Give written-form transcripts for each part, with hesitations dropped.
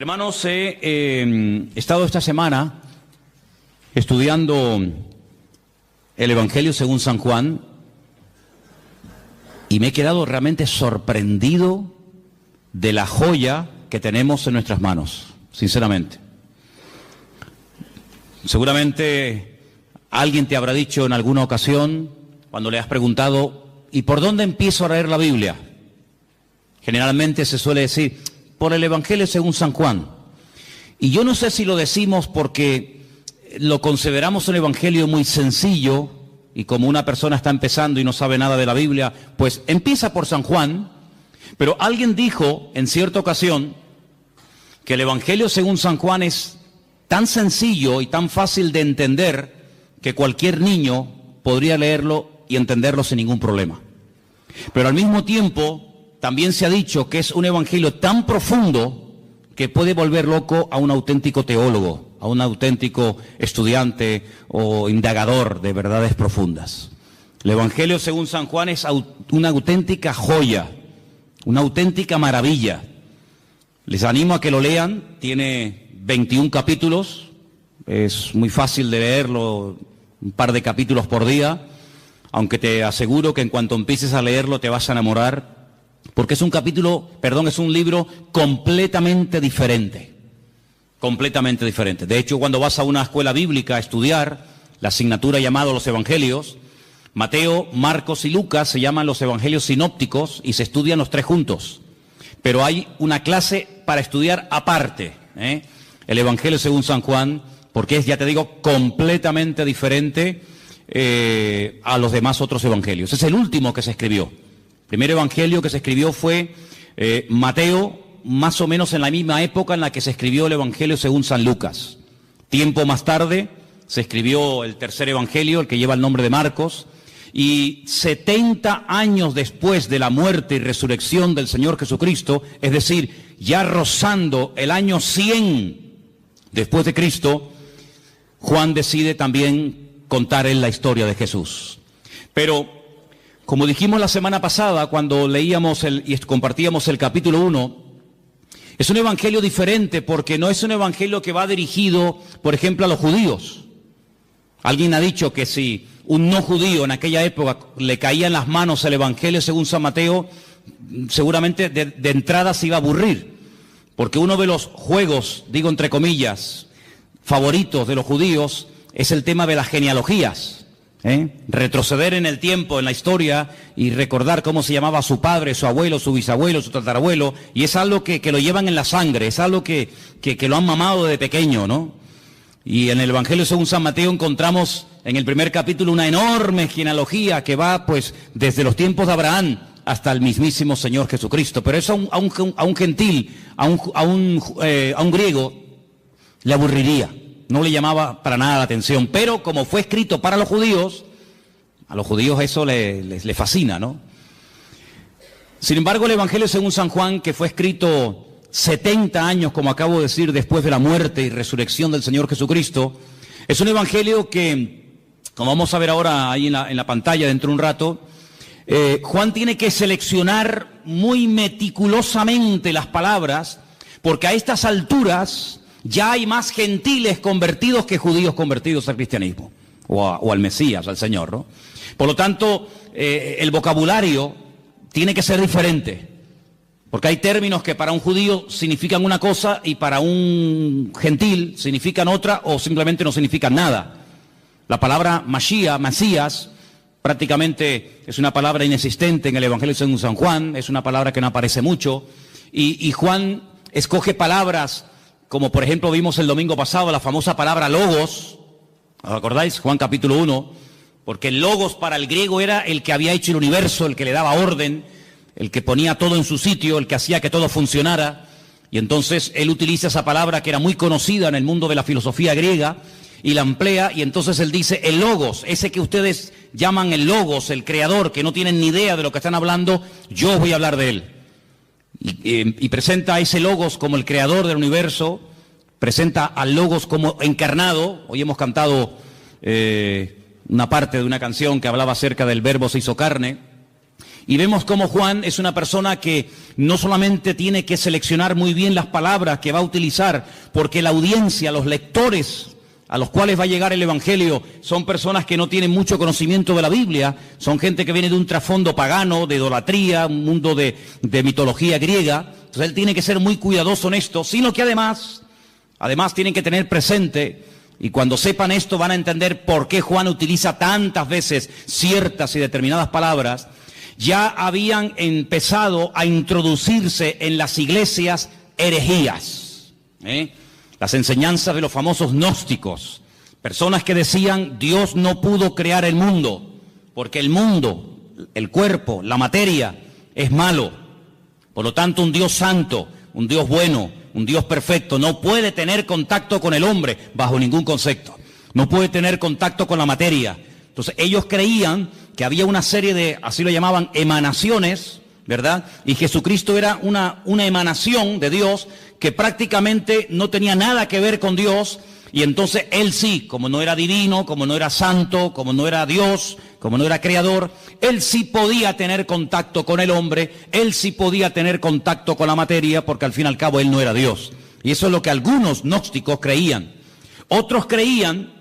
Hermanos, he estado esta semana estudiando el Evangelio según San Juan y me he quedado realmente sorprendido de la joya que tenemos en nuestras manos, sinceramente. Seguramente alguien te habrá dicho en alguna ocasión, cuando le has preguntado, ¿y por dónde empiezo a leer la Biblia? Generalmente se suele decir, por el Evangelio según San Juan. Y yo no sé si lo decimos porque lo consideramos un evangelio muy sencillo y como una persona está empezando y no sabe nada de la Biblia, pues empieza por San Juan, pero alguien dijo en cierta ocasión que el Evangelio según San Juan es tan sencillo y tan fácil de entender que cualquier niño podría leerlo y entenderlo sin ningún problema. Pero al mismo tiempo también se ha dicho que es un evangelio tan profundo que puede volver loco a un auténtico teólogo, a un auténtico estudiante o indagador de verdades profundas. El Evangelio según San Juan es una auténtica joya, una auténtica maravilla. Les animo a que lo lean, tiene 21 capítulos, es muy fácil de leerlo, un par de capítulos por día, aunque te aseguro que en cuanto empieces a leerlo te vas a enamorar. Porque es un libro completamente diferente. Completamente diferente. De hecho, cuando vas a una escuela bíblica a estudiar la asignatura llamada los Evangelios, Mateo, Marcos y Lucas se llaman los Evangelios sinópticos y se estudian los tres juntos. Pero hay una clase para estudiar aparte, el Evangelio según San Juan, porque es, ya te digo, completamente diferente a los demás otros evangelios. Es el último que se escribió. El primer evangelio que se escribió fue Mateo, más o menos en la misma época en la que se escribió el Evangelio según San Lucas. Tiempo más tarde se escribió el tercer evangelio, el que lleva el nombre de Marcos, y 70 años después de la muerte y resurrección del Señor Jesucristo, es decir, ya rozando el año 100 después de Cristo, Juan decide también contar en la historia de Jesús. Pero como dijimos la semana pasada, cuando leíamos y compartíamos el capítulo 1, es un evangelio diferente porque no es un evangelio que va dirigido, por ejemplo, a los judíos. Alguien ha dicho que si un no judío en aquella época le caía en las manos el evangelio según San Mateo, seguramente de entrada se iba a aburrir. Porque uno de los juegos, digo entre comillas, favoritos de los judíos es el tema de las genealogías. Retroceder en el tiempo, en la historia y recordar cómo se llamaba su padre, su abuelo, su bisabuelo, su tatarabuelo, y es algo que lo llevan en la sangre, es algo que lo han mamado de pequeño, ¿no? Y en el Evangelio según San Mateo encontramos en el primer capítulo una enorme genealogía que va pues desde los tiempos de Abraham hasta el mismísimo Señor Jesucristo, pero eso a un gentil, a un griego le aburriría. No le llamaba para nada la atención, pero como fue escrito para los judíos, a los judíos eso les fascina, ¿no? Sin embargo, el Evangelio según San Juan, que fue escrito 70 años, como acabo de decir, después de la muerte y resurrección del Señor Jesucristo, es un evangelio que, como vamos a ver ahora ahí en la pantalla dentro de un rato, Juan tiene que seleccionar muy meticulosamente las palabras, porque a estas alturas ya hay más gentiles convertidos que judíos convertidos al cristianismo, o al Mesías, al Señor, ¿no? Por lo tanto, el vocabulario tiene que ser diferente, porque hay términos que para un judío significan una cosa y para un gentil significan otra o simplemente no significan nada. La palabra Mashiach, Mesías, prácticamente es una palabra inexistente en el Evangelio según San Juan, es una palabra que no aparece mucho, y Juan escoge palabras como por ejemplo vimos el domingo pasado la famosa palabra logos, ¿os acordáis? Juan capítulo 1, porque el logos para el griego era el que había hecho el universo, el que le daba orden, el que ponía todo en su sitio, el que hacía que todo funcionara, y entonces él utiliza esa palabra que era muy conocida en el mundo de la filosofía griega, y la emplea, y entonces él dice el logos, ese que ustedes llaman el logos, el creador, que no tienen ni idea de lo que están hablando, yo voy a hablar de él. Y presenta a ese logos como el creador del universo, presenta al logos como encarnado. Hoy hemos cantado una parte de una canción que hablaba acerca del verbo se hizo carne, Y vemos cómo Juan es una persona que no solamente tiene que seleccionar muy bien las palabras que va a utilizar, porque la audiencia, los lectores a los cuales va a llegar el Evangelio, son personas que no tienen mucho conocimiento de la Biblia, son gente que viene de un trasfondo pagano, de idolatría, un mundo de mitología griega. Entonces él tiene que ser muy cuidadoso en esto, sino que además tienen que tener presente, y cuando sepan esto van a entender por qué Juan utiliza tantas veces ciertas y determinadas palabras. Ya habían empezado a introducirse en las iglesias herejías, las enseñanzas de los famosos gnósticos, personas que decían Dios no pudo crear el mundo, porque el mundo, el cuerpo, la materia es malo. Por lo tanto, un Dios santo, un Dios bueno, un Dios perfecto no puede tener contacto con el hombre bajo ningún concepto, no puede tener contacto con la materia. Entonces ellos creían que había una serie de, así lo llamaban, emanaciones, ¿verdad? Y Jesucristo era una emanación de Dios que prácticamente no tenía nada que ver con Dios, y entonces él sí, como no era divino, como no era santo, como no era Dios, como no era creador, él sí podía tener contacto con el hombre, él sí podía tener contacto con la materia, porque al fin y al cabo él no era Dios. Y eso es lo que algunos gnósticos creían. Otros creían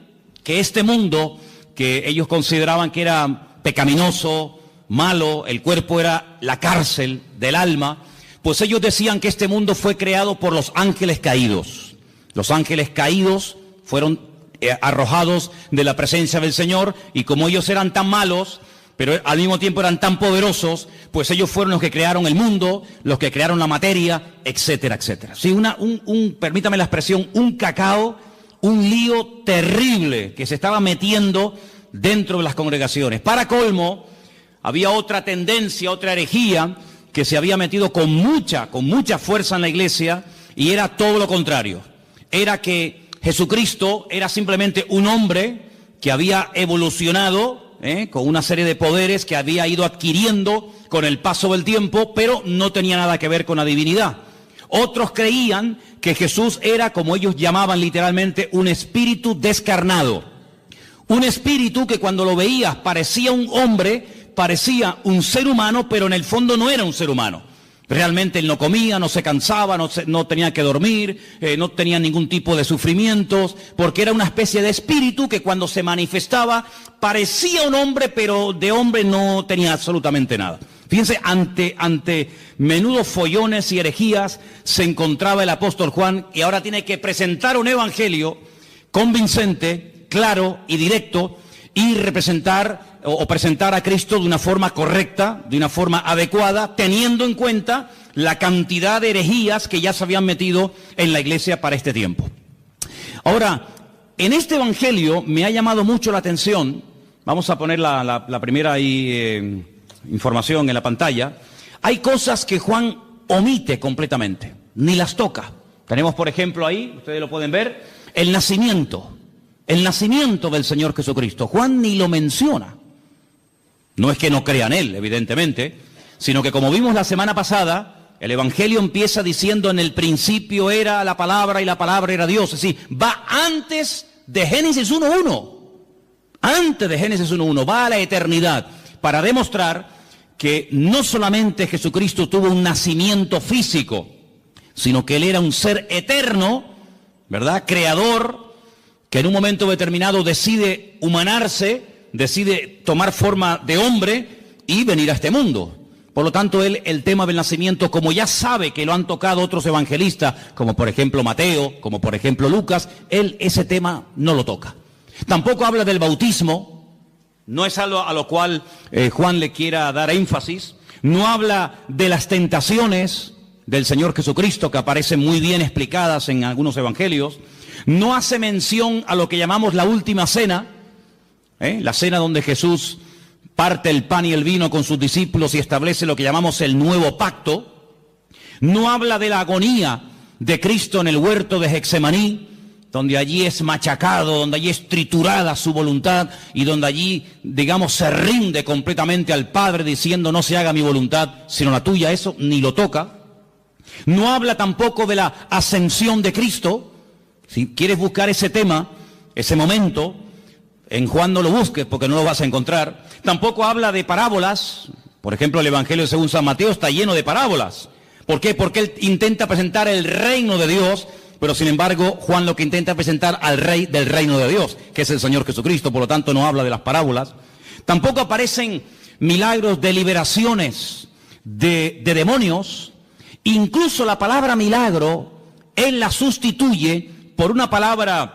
que este mundo, que ellos consideraban que era pecaminoso, malo, el cuerpo era la cárcel del alma, pues ellos decían que este mundo fue creado por los ángeles caídos. Los ángeles caídos fueron arrojados de la presencia del Señor, y como ellos eran tan malos, pero al mismo tiempo eran tan poderosos, pues ellos fueron los que crearon el mundo, los que crearon la materia, etcétera, etcétera. Sí, permítame la expresión, un cacao, un lío terrible que se estaba metiendo dentro de las congregaciones. Para colmo, había otra tendencia, otra herejía que se había metido con mucha fuerza en la iglesia, y era todo lo contrario. Era que Jesucristo era simplemente un hombre que había evolucionado con una serie de poderes que había ido adquiriendo con el paso del tiempo, pero no tenía nada que ver con la divinidad. Otros creían que Jesús era, como ellos llamaban literalmente, un espíritu descarnado. Un espíritu que cuando lo veías parecía un hombre, parecía un ser humano, pero en el fondo no era un ser humano. Realmente él no comía, no se cansaba, no tenía que dormir, no tenía ningún tipo de sufrimientos, porque era una especie de espíritu que cuando se manifestaba parecía un hombre, pero de hombre no tenía absolutamente nada. Fíjense, ante menudos follones y herejías se encontraba el apóstol Juan, y ahora tiene que presentar un evangelio convincente, claro y directo, y representar o presentar a Cristo de una forma correcta, de una forma adecuada, teniendo en cuenta la cantidad de herejías que ya se habían metido en la iglesia para este tiempo. Ahora, en este evangelio me ha llamado mucho la atención, vamos a poner la primera información en la pantalla. Hay cosas que Juan omite completamente, ni las toca. Tenemos, por ejemplo, ahí, ustedes lo pueden ver, el nacimiento del Señor Jesucristo. Juan ni lo menciona. No es que no crea en él, evidentemente, sino que, como vimos la semana pasada, el evangelio empieza diciendo: en el principio era la palabra y la palabra era Dios. Es decir, va antes de Génesis 1.1. Antes de Génesis 1.1, va a la eternidad, para demostrar que no solamente Jesucristo tuvo un nacimiento físico, sino que él era un ser eterno, ¿verdad? Creador, que en un momento determinado decide humanarse, decide tomar forma de hombre y venir a este mundo. Por lo tanto, él, el tema del nacimiento, como ya sabe que lo han tocado otros evangelistas, como por ejemplo Mateo, como por ejemplo Lucas, él ese tema no lo toca. Tampoco habla del bautismo, no es algo a lo cual Juan le quiera dar énfasis. No habla de las tentaciones del Señor Jesucristo, que aparecen muy bien explicadas en algunos evangelios. No hace mención a lo que llamamos la última cena, la cena donde Jesús parte el pan y el vino con sus discípulos y establece lo que llamamos el nuevo pacto. No habla de la agonía de Cristo en el huerto de Getsemaní, donde allí es machacado, donde allí es triturada su voluntad y donde allí, digamos, se rinde completamente al Padre diciendo: no se haga mi voluntad sino la tuya. Eso ni lo toca. No habla tampoco de la ascensión de Cristo. Si quieres buscar ese tema, ese momento, en Juan no lo busques porque no lo vas a encontrar. Tampoco habla de parábolas, Por ejemplo, el Evangelio según San Mateo está lleno de parábolas. ¿Por qué? Porque él intenta presentar el reino de Dios, pero sin embargo Juan lo que intenta presentar al rey del reino de Dios, que es el Señor Jesucristo, por lo tanto no habla de las parábolas. Tampoco aparecen milagros de liberaciones de demonios. Incluso la palabra milagro, él la sustituye por una palabra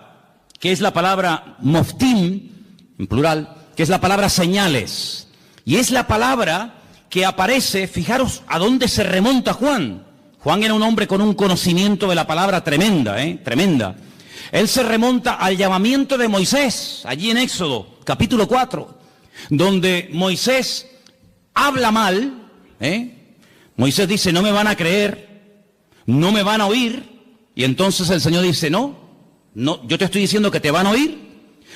que es la palabra moftim, en plural, que es la palabra señales. Y es la palabra que aparece, fijaros a dónde se remonta Juan. Juan era un hombre con un conocimiento de la palabra tremenda, tremenda. Él se remonta al llamamiento de Moisés, allí en Éxodo, capítulo 4, donde Moisés habla mal, Moisés dice, no me van a creer, no me van a oír, y entonces el Señor dice, no, yo te estoy diciendo que te van a oír,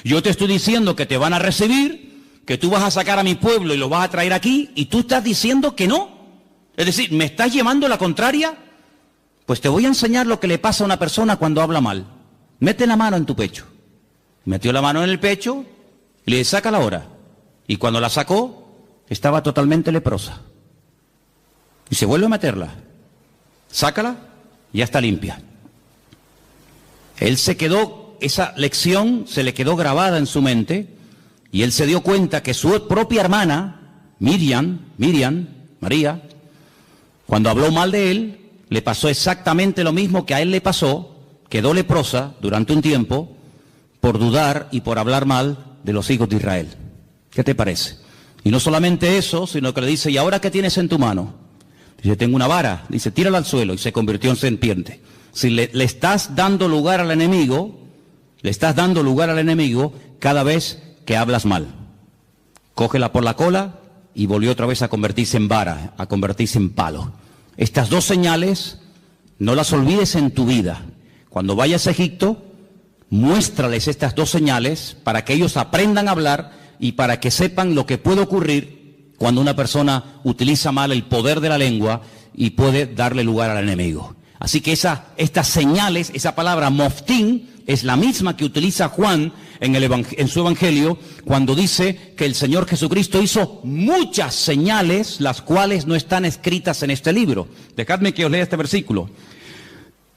yo te estoy diciendo que te van a recibir, que tú vas a sacar a mi pueblo y lo vas a traer aquí, y tú estás diciendo que no. Es decir, ¿me estás llevando la contraria? Pues te voy a enseñar lo que le pasa a una persona cuando habla mal. Mete la mano en tu pecho. Metió la mano en el pecho y le dice, sácala ahora. Y cuando la sacó, estaba totalmente leprosa. Y se vuelve a meterla. Sácala, ya está limpia. Él se quedó, esa lección se le quedó grabada en su mente, y él se dio cuenta que su propia hermana, María, cuando habló mal de él, le pasó exactamente lo mismo que a él le pasó, quedó leprosa durante un tiempo por dudar y por hablar mal de los hijos de Israel. ¿Qué te parece? Y no solamente eso, sino que le dice, ¿y ahora qué tienes en tu mano? Dice, tengo una vara. Dice, tírala al suelo, y se convirtió en serpiente. Si le estás dando lugar al enemigo, cada vez que hablas mal. Cógela por la cola y volvió otra vez a convertirse en vara, a convertirse en palo. Estas dos señales, no las olvides en tu vida. Cuando vayas a Egipto, muéstrales estas dos señales para que ellos aprendan a hablar y para que sepan lo que puede ocurrir cuando una persona utiliza mal el poder de la lengua y puede darle lugar al enemigo. Así que estas señales, esa palabra moftim, es la misma que utiliza Juan en su Evangelio cuando dice que el Señor Jesucristo hizo muchas señales, las cuales no están escritas en este libro. Dejadme que os lea este versículo.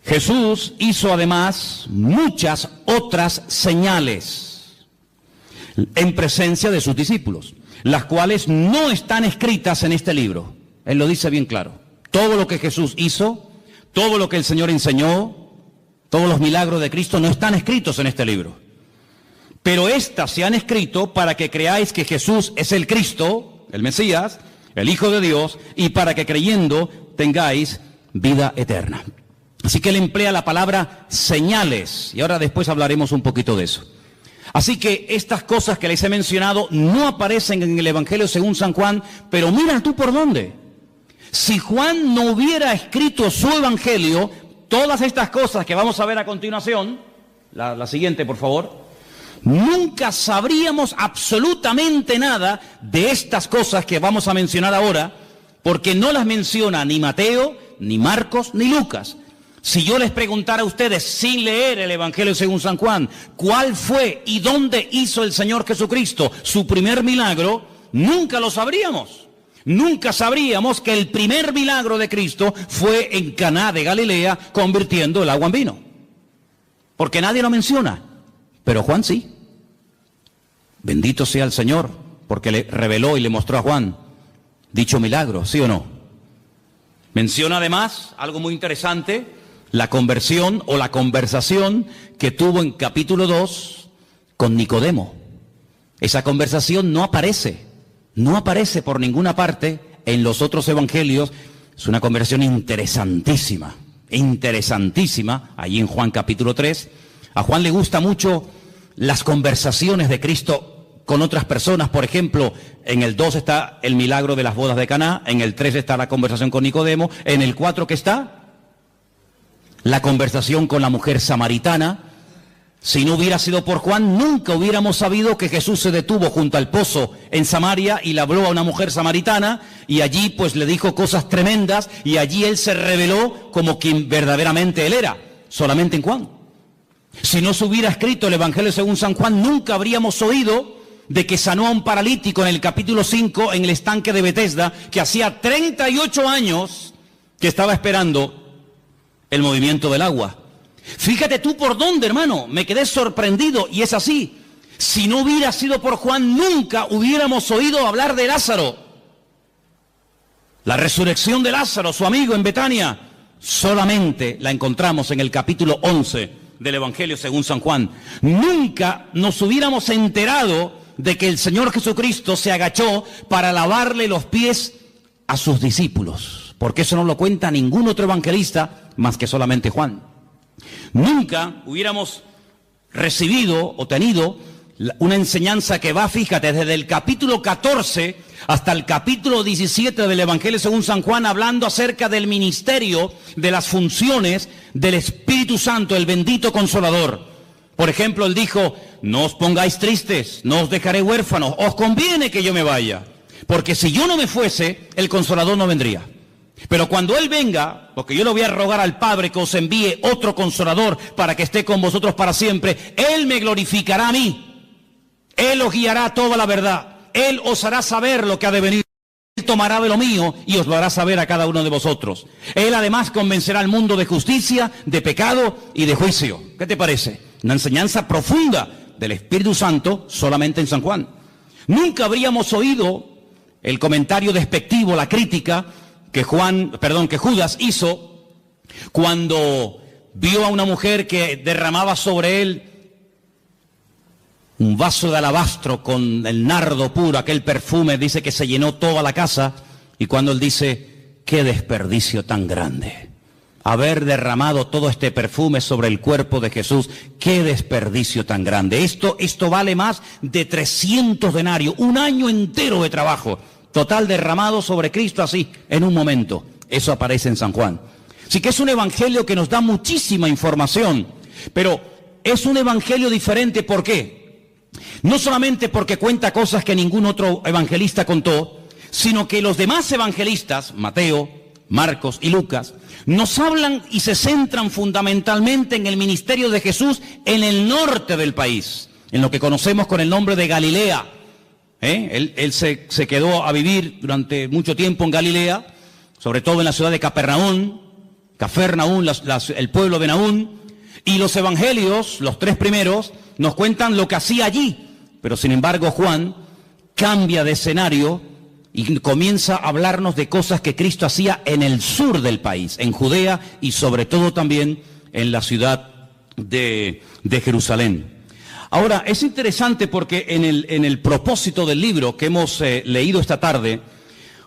Jesús hizo además muchas otras señales en presencia de sus discípulos, las cuales no están escritas en este libro. Él lo dice bien claro. Todo lo que Jesús hizo, todo lo que el Señor enseñó, todos los milagros de Cristo no están escritos en este libro. Pero estas se han escrito para que creáis que Jesús es el Cristo, el Mesías, el Hijo de Dios, y para que creyendo tengáis vida eterna. Así que él emplea la palabra señales, y ahora después hablaremos un poquito de eso. Así que estas cosas que les he mencionado no aparecen en el Evangelio según San Juan, pero mira tú por dónde. Si Juan no hubiera escrito su Evangelio, todas estas cosas que vamos a ver a continuación, la siguiente por favor, nunca sabríamos absolutamente nada de estas cosas que vamos a mencionar ahora, porque no las menciona ni Mateo, ni Marcos, ni Lucas. Si yo les preguntara a ustedes, sin leer el Evangelio según San Juan, cuál fue y dónde hizo el Señor Jesucristo su primer milagro, nunca lo sabríamos. Nunca sabríamos que el primer milagro de Cristo fue en Caná de Galilea, convirtiendo el agua en vino. Porque nadie lo menciona, pero Juan sí. Bendito sea el Señor, porque le reveló y le mostró a Juan dicho milagro, ¿sí o no? Menciona además algo muy interesante, la conversión o la conversación que tuvo en capítulo 2 con Nicodemo. Esa conversación no aparece por ninguna parte en los otros evangelios. Es una conversación interesantísima, allí en Juan capítulo 3. A Juan le gusta mucho las conversaciones de Cristo con otras personas. Por ejemplo, en el 2 está el milagro de las bodas de Caná, en el 3 está la conversación con Nicodemo, en el 4 ¿qué está? La conversación con la mujer samaritana. Si no hubiera sido por Juan, nunca hubiéramos sabido que Jesús se detuvo junto al pozo en Samaria y le habló a una mujer samaritana, y allí pues le dijo cosas tremendas, y allí él se reveló como quien verdaderamente él era, solamente en Juan. Si no se hubiera escrito el Evangelio según San Juan, nunca habríamos oído de que sanó a un paralítico en el capítulo 5 en el estanque de Betesda, que hacía 38 años que estaba esperando el movimiento del agua. Fíjate tú por dónde, hermano, me quedé sorprendido, y es así. Si no hubiera sido por Juan, nunca hubiéramos oído hablar de Lázaro. La resurrección de Lázaro, su amigo en Betania, solamente la encontramos en el capítulo 11 del Evangelio según San Juan. Nunca nos hubiéramos enterado de que el Señor Jesucristo se agachó para lavarle los pies a sus discípulos, porque eso no lo cuenta ningún otro evangelista más que solamente Juan. Nunca hubiéramos recibido o tenido una enseñanza que va, fíjate, desde el capítulo 14 hasta el capítulo 17 del Evangelio según San Juan, hablando acerca del ministerio, de las funciones del Espíritu Santo, el bendito Consolador. Por ejemplo, él dijo: no os pongáis tristes, no os dejaré huérfanos, os conviene que yo me vaya, porque si yo no me fuese, el Consolador no vendría. Pero cuando Él venga, porque yo le voy a rogar al Padre que os envíe otro Consolador para que esté con vosotros para siempre, Él me glorificará a mí, Él os guiará a toda la verdad, Él os hará saber lo que ha de venir. Él tomará de lo mío y os lo hará saber a cada uno de vosotros. Él además convencerá al mundo de justicia, de pecado y de juicio. ¿Qué te parece? Una enseñanza profunda del Espíritu Santo solamente en San Juan. Nunca habríamos oído el comentario despectivo, la crítica que Judas hizo cuando vio a una mujer que derramaba sobre él un vaso de alabastro con el nardo puro, aquel perfume, dice que se llenó toda la casa, y cuando él dice: qué desperdicio tan grande, haber derramado todo este perfume sobre el cuerpo de Jesús, qué desperdicio tan grande. Esto vale más de 300 denarios, un año entero de trabajo, total derramado sobre Cristo así, en un momento. Eso aparece en San Juan. Así que es un evangelio que nos da muchísima información, pero es un evangelio diferente. ¿Por qué? No solamente porque cuenta cosas que ningún otro evangelista contó, sino que los demás evangelistas, Mateo, Marcos y Lucas, nos hablan y se centran fundamentalmente en el ministerio de Jesús en el norte del país, en lo que conocemos con el nombre de Galilea. Él se quedó a vivir durante mucho tiempo en Galilea, sobre todo en la ciudad de Capernaum, el pueblo de Naún, y los evangelios, los tres primeros, nos cuentan lo que hacía allí. Pero sin embargo Juan cambia de escenario y comienza a hablarnos de cosas que Cristo hacía en el sur del país, en Judea y sobre todo también en la ciudad de Jerusalén. Ahora, es interesante porque en el propósito del libro que hemos leído esta tarde,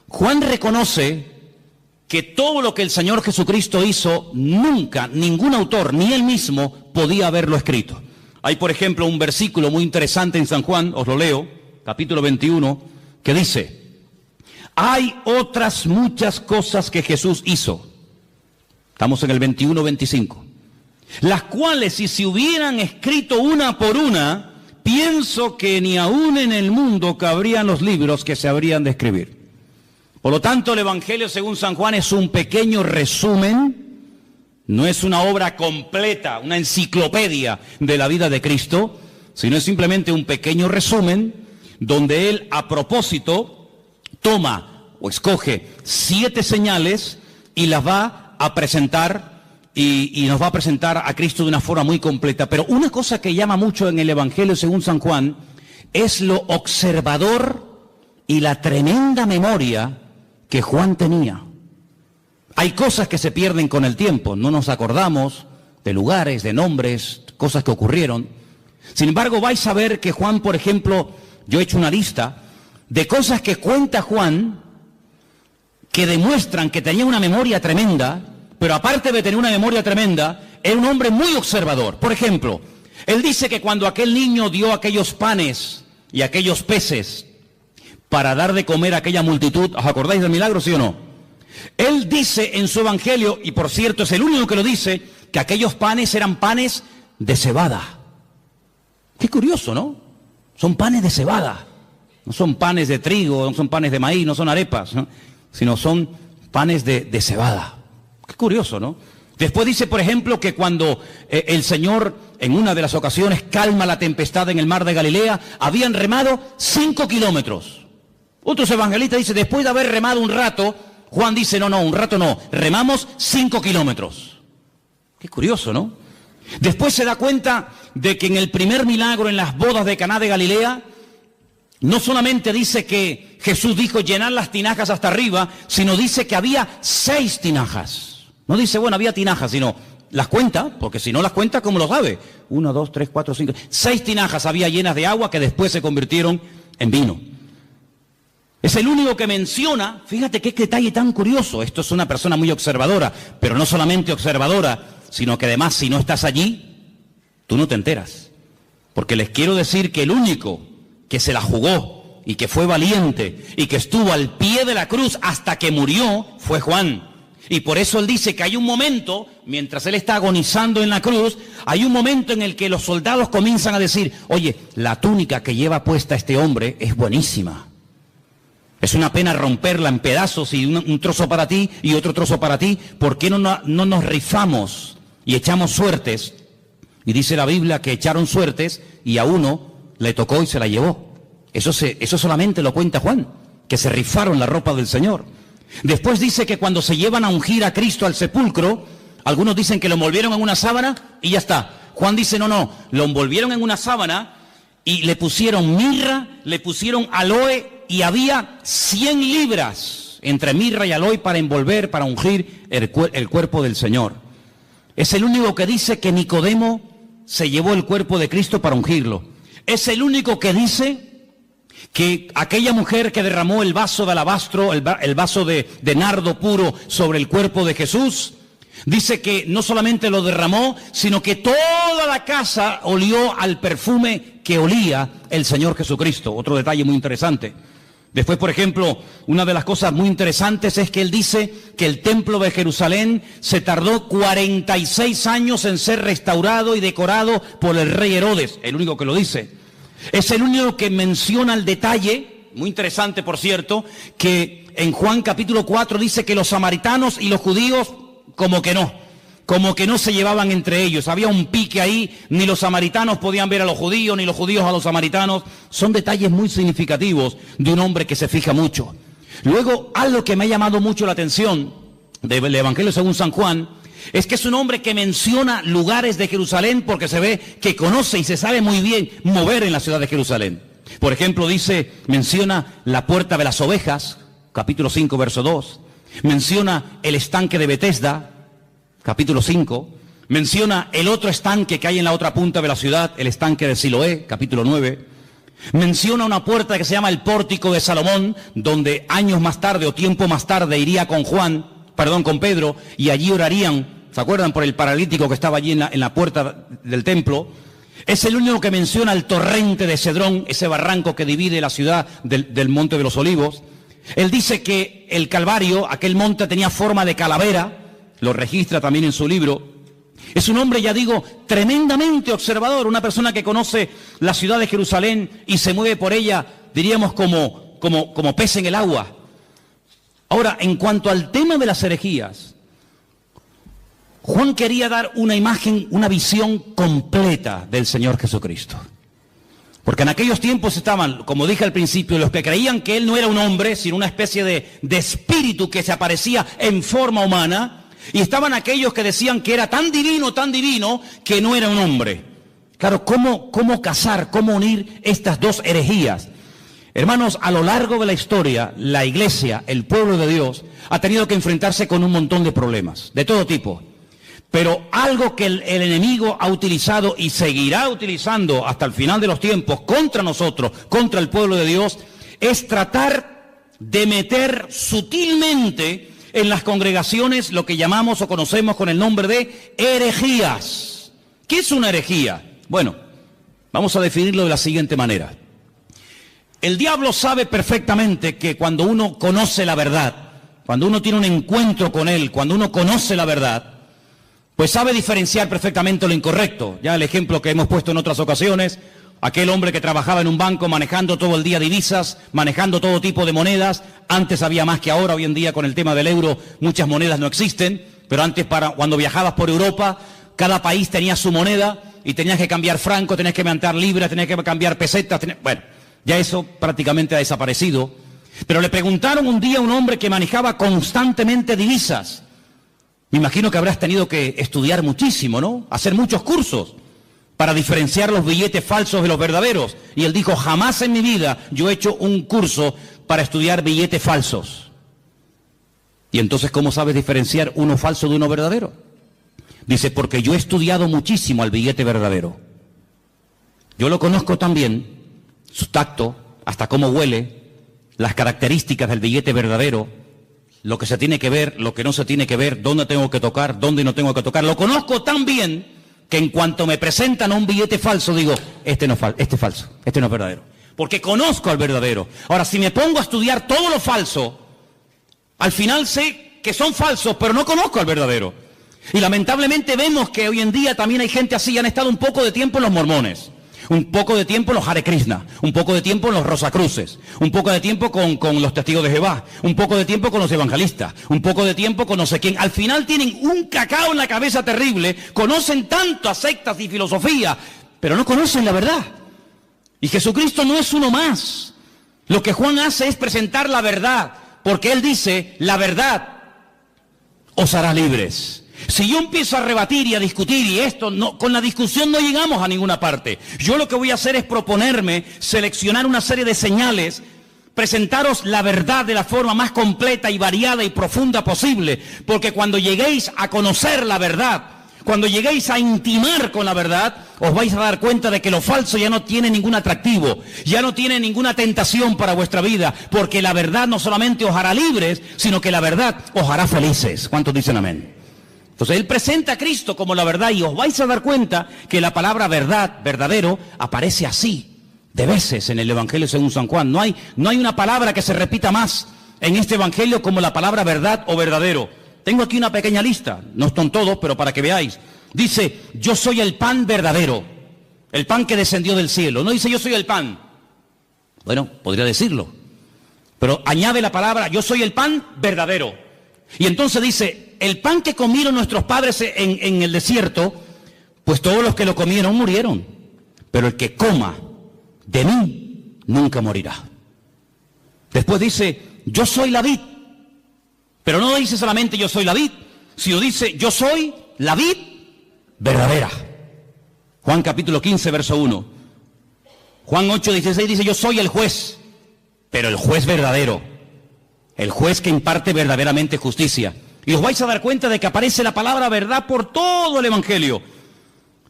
Juan reconoce que todo lo que el Señor Jesucristo hizo, nunca ningún autor, ni él mismo, podía haberlo escrito. Hay, por ejemplo, un versículo muy interesante en San Juan, os lo leo, capítulo 21, que dice: hay otras muchas cosas que Jesús hizo. Estamos en el 21-25. Las cuales, si se hubieran escrito una por una, pienso que ni aún en el mundo cabrían los libros que se habrían de escribir. Por lo tanto, el Evangelio según San Juan es un pequeño resumen. No es una obra completa, una enciclopedia de la vida de Cristo, sino es simplemente un pequeño resumen donde él, a propósito, toma o escoge 7 señales y las va a presentar y nos va a presentar a Cristo de una forma muy completa. Pero una cosa que llama mucho en el Evangelio según San Juan es lo observador y la tremenda memoria que Juan tenía. Hay cosas que se pierden con el tiempo, no nos acordamos de lugares, de nombres, cosas que ocurrieron. Sin embargo, vais a ver que Juan, por ejemplo, yo he hecho una lista de cosas que cuenta Juan que demuestran que tenía una memoria tremenda, pero aparte de tener una memoria tremenda, era un hombre muy observador. Por ejemplo, él dice que cuando aquel niño dio aquellos panes y aquellos peces para dar de comer a aquella multitud, ¿os acordáis del milagro, sí o no? Él dice en su evangelio, y por cierto es el único que lo dice, que aquellos panes eran panes de cebada. Qué curioso, ¿no? Son panes de cebada. No son panes de trigo, no son panes de maíz, no son arepas, ¿no? Sino son panes de cebada. Qué curioso, ¿no? Después dice, por ejemplo, que cuando el Señor en una de las ocasiones calma la tempestad en el mar de Galilea, habían remado 5 kilómetros. Otros evangelistas dicen, después de haber remado un rato, Juan dice, no, un rato no, remamos 5 kilómetros. Qué curioso, ¿no? Después se da cuenta de que en el primer milagro en las bodas de Caná de Galilea, no solamente dice que Jesús dijo llenar las tinajas hasta arriba, sino dice que había 6 tinajas. No dice, bueno, había tinajas, sino las cuenta, porque si no las cuenta, ¿cómo lo sabe? 1, 2, 3, 4, 5, 6 tinajas había llenas de agua que después se convirtieron en vino. Es el único que menciona, fíjate qué detalle tan curioso, esto es una persona muy observadora, pero no solamente observadora, sino que además si no estás allí, tú no te enteras. Porque les quiero decir que el único que se la jugó y que fue valiente y que estuvo al pie de la cruz hasta que murió fue Juan. Y por eso él dice que hay un momento, mientras él está agonizando en la cruz, hay un momento en el que los soldados comienzan a decir, oye, la túnica que lleva puesta este hombre es buenísima. Es una pena romperla en pedazos y un trozo para ti y otro trozo para ti. ¿Por qué no nos rifamos y echamos suertes? Y dice la Biblia que echaron suertes y a uno le tocó y se la llevó. Eso solamente lo cuenta Juan, que se rifaron la ropa del Señor. Después dice que cuando se llevan a ungir a Cristo al sepulcro, algunos dicen que lo envolvieron en una sábana y ya está. Juan dice, no, lo envolvieron en una sábana y le pusieron mirra, le pusieron aloe y había 100 libras entre mirra y aloe para envolver, para ungir el cuerpo del Señor. Es el único que dice que Nicodemo se llevó el cuerpo de Cristo para ungirlo. Es el único que dice que aquella mujer que derramó el vaso de alabastro, el vaso de nardo puro sobre el cuerpo de Jesús, dice que no solamente lo derramó, sino que toda la casa olió al perfume que olía el Señor Jesucristo. Otro detalle muy interesante. Después, por ejemplo, una de las cosas muy interesantes es que él dice que el templo de Jerusalén se tardó 46 años en ser restaurado y decorado por el rey Herodes, el único que lo dice. Es el único que menciona el detalle, muy interesante por cierto, que en Juan capítulo 4 dice que los samaritanos y los judíos como que no se llevaban entre ellos. Había un pique ahí, ni los samaritanos podían ver a los judíos, ni los judíos a los samaritanos. Son detalles muy significativos de un hombre que se fija mucho. Luego, algo que me ha llamado mucho la atención del Evangelio según San Juan, es que es un hombre que menciona lugares de Jerusalén porque se ve que conoce y se sabe muy bien mover en la ciudad de Jerusalén. Por ejemplo, menciona la puerta de las ovejas, capítulo 5, verso 2. Menciona el estanque de Betesda, capítulo 5. Menciona el otro estanque que hay en la otra punta de la ciudad, el estanque de Siloé, capítulo 9. Menciona una puerta que se llama el pórtico de Salomón, donde años más tarde o tiempo más tarde iría con Pedro, y allí orarían, ¿se acuerdan? Por el paralítico que estaba allí en la puerta del templo. Es el único que menciona el torrente de Cedrón, ese barranco que divide la ciudad del Monte de los Olivos. Él dice que el Calvario, aquel monte, tenía forma de calavera, lo registra también en su libro. Es un hombre, ya digo, tremendamente observador, una persona que conoce la ciudad de Jerusalén y se mueve por ella, diríamos, como pez en el agua. Ahora, en cuanto al tema de las herejías, Juan quería dar una imagen, una visión completa del Señor Jesucristo. Porque en aquellos tiempos estaban, como dije al principio, los que creían que Él no era un hombre, sino una especie de espíritu que se aparecía en forma humana, y estaban aquellos que decían que era tan divino, que no era un hombre. Claro, ¿cómo casar, cómo unir estas dos herejías? Hermanos, a lo largo de la historia, la iglesia, el pueblo de Dios, ha tenido que enfrentarse con un montón de problemas, de todo tipo. Pero algo que el enemigo ha utilizado y seguirá utilizando hasta el final de los tiempos contra nosotros, contra el pueblo de Dios, es tratar de meter sutilmente en las congregaciones lo que llamamos o conocemos con el nombre de herejías. ¿Qué es una herejía? Bueno, vamos a definirlo de la siguiente manera. El diablo sabe perfectamente que cuando uno conoce la verdad, cuando uno tiene un encuentro con él, cuando uno conoce la verdad, pues sabe diferenciar perfectamente lo incorrecto. Ya el ejemplo que hemos puesto en otras ocasiones, aquel hombre que trabajaba en un banco manejando todo el día divisas, manejando todo tipo de monedas. Antes había más que ahora, hoy en día con el tema del euro muchas monedas no existen. pero antes cuando viajabas por Europa, cada país tenía su moneda y tenías que cambiar franco, tenías que mandar libras, tenías que cambiar pesetas. Bueno, ya eso prácticamente ha desaparecido. Pero le preguntaron un día a un hombre que manejaba constantemente divisas. Me imagino que habrás tenido que estudiar muchísimo, ¿no? Hacer muchos cursos para diferenciar los billetes falsos de los verdaderos. Y él dijo, jamás en mi vida yo he hecho un curso para estudiar billetes falsos. Y entonces, ¿cómo sabes diferenciar uno falso de uno verdadero? Dice, porque yo he estudiado muchísimo al billete verdadero. Yo lo conozco también, su tacto, hasta cómo huele, las características del billete verdadero, lo que se tiene que ver, lo que no se tiene que ver, dónde tengo que tocar, dónde no tengo que tocar. Lo conozco tan bien que en cuanto me presentan un billete falso, digo, este es falso, este no es verdadero. Porque conozco al verdadero. Ahora, si me pongo a estudiar todo lo falso, al final sé que son falsos, pero no conozco al verdadero. Y lamentablemente vemos que hoy en día también hay gente así, han estado un poco de tiempo en los mormones, un poco de tiempo en los Hare Krishna, un poco de tiempo en los Rosacruces, un poco de tiempo con los testigos de Jehová, un poco de tiempo con los evangelistas, un poco de tiempo con no sé quién. Al final tienen un cacao en la cabeza terrible, conocen tanto a sectas y filosofía, pero no conocen la verdad. Y Jesucristo no es uno más. Lo que Juan hace es presentar la verdad, porque él dice, la verdad os hará libres. Si yo empiezo a rebatir y a discutir y esto, no, con la discusión no llegamos a ninguna parte. Yo lo que voy a hacer es proponerme, seleccionar una serie de señales, presentaros la verdad de la forma más completa y variada y profunda posible, porque cuando lleguéis a conocer la verdad, cuando lleguéis a intimar con la verdad, os vais a dar cuenta de que lo falso ya no tiene ningún atractivo, ya no tiene ninguna tentación para vuestra vida, porque la verdad no solamente os hará libres, sino que la verdad os hará felices. ¿Cuántos dicen amén? Entonces él presenta a Cristo como la verdad y os vais a dar cuenta que la palabra verdad, verdadero, aparece así de veces en el Evangelio según San Juan. No hay una palabra que se repita más en este Evangelio como la palabra verdad o verdadero. Tengo aquí una pequeña lista, no están todos, pero para que veáis. Dice, yo soy el pan verdadero, el pan que descendió del cielo. No dice yo soy el pan. Bueno, podría decirlo, pero añade la palabra, yo soy el pan verdadero. Y entonces dice, el pan que comieron nuestros padres en el desierto, pues todos los que lo comieron murieron. Pero el que coma de mí nunca morirá. Después dice, yo soy la vid. Pero no dice solamente yo soy la vid, sino dice, yo soy la vid verdadera. Juan capítulo 15, verso 1. Juan 8, 16 dice, yo soy el juez, pero el juez verdadero. El juez que imparte verdaderamente justicia. Y os vais a dar cuenta de que aparece la palabra verdad por todo el Evangelio.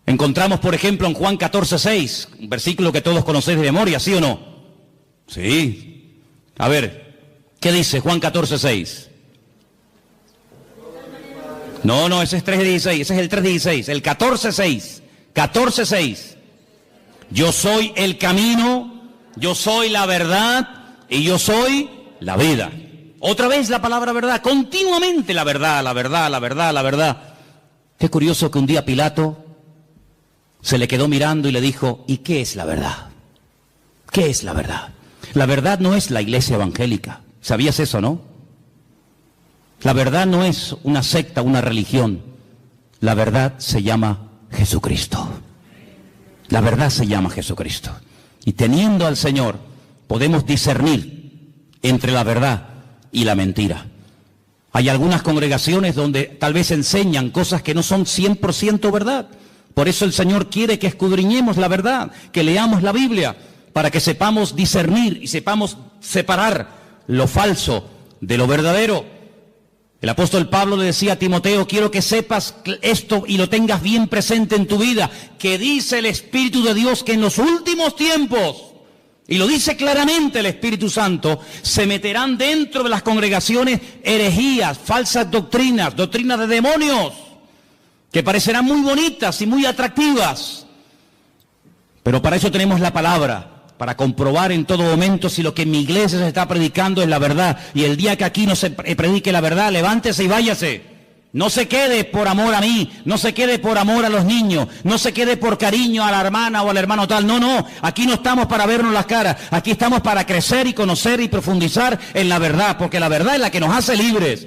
Encontramos, por ejemplo, en Juan 14:6, un versículo que todos conocéis de memoria, ¿sí o no? Sí. A ver, ¿qué dice Juan 14:6? No, ese es 3:16, ese es el 3:16, el 14:6. 14:6. Yo soy el camino, yo soy la verdad y yo soy la vida. Otra vez la palabra verdad, continuamente la verdad, la verdad, la verdad, la verdad. Qué curioso que un día Pilato se le quedó mirando y le dijo, ¿y qué es la verdad? ¿Qué es la verdad? La verdad no es la iglesia evangélica. ¿Sabías eso, no? La verdad no es una secta, una religión. La verdad se llama Jesucristo. La verdad se llama Jesucristo. Y teniendo al Señor, podemos discernir entre la verdad y la mentira. Hay algunas congregaciones donde tal vez enseñan cosas que no son 100% verdad. Por eso el Señor quiere que escudriñemos la verdad, que leamos la Biblia, para que sepamos discernir y sepamos separar lo falso de lo verdadero. El apóstol Pablo le decía a Timoteo, quiero que sepas esto y lo tengas bien presente en tu vida, que dice el Espíritu de Dios que en los últimos tiempos, y lo dice claramente el Espíritu Santo, se meterán dentro de las congregaciones herejías, falsas doctrinas, doctrinas de demonios, que parecerán muy bonitas y muy atractivas. Pero para eso tenemos la palabra, para comprobar en todo momento si lo que en mi iglesia se está predicando es la verdad. Y el día que aquí no se predique la verdad, levántese y váyase. No se quede por amor a mí, no se quede por amor a los niños, no se quede por cariño a la hermana o al hermano tal. No, aquí no estamos para vernos las caras, aquí estamos para crecer y conocer y profundizar en la verdad, porque la verdad es la que nos hace libres.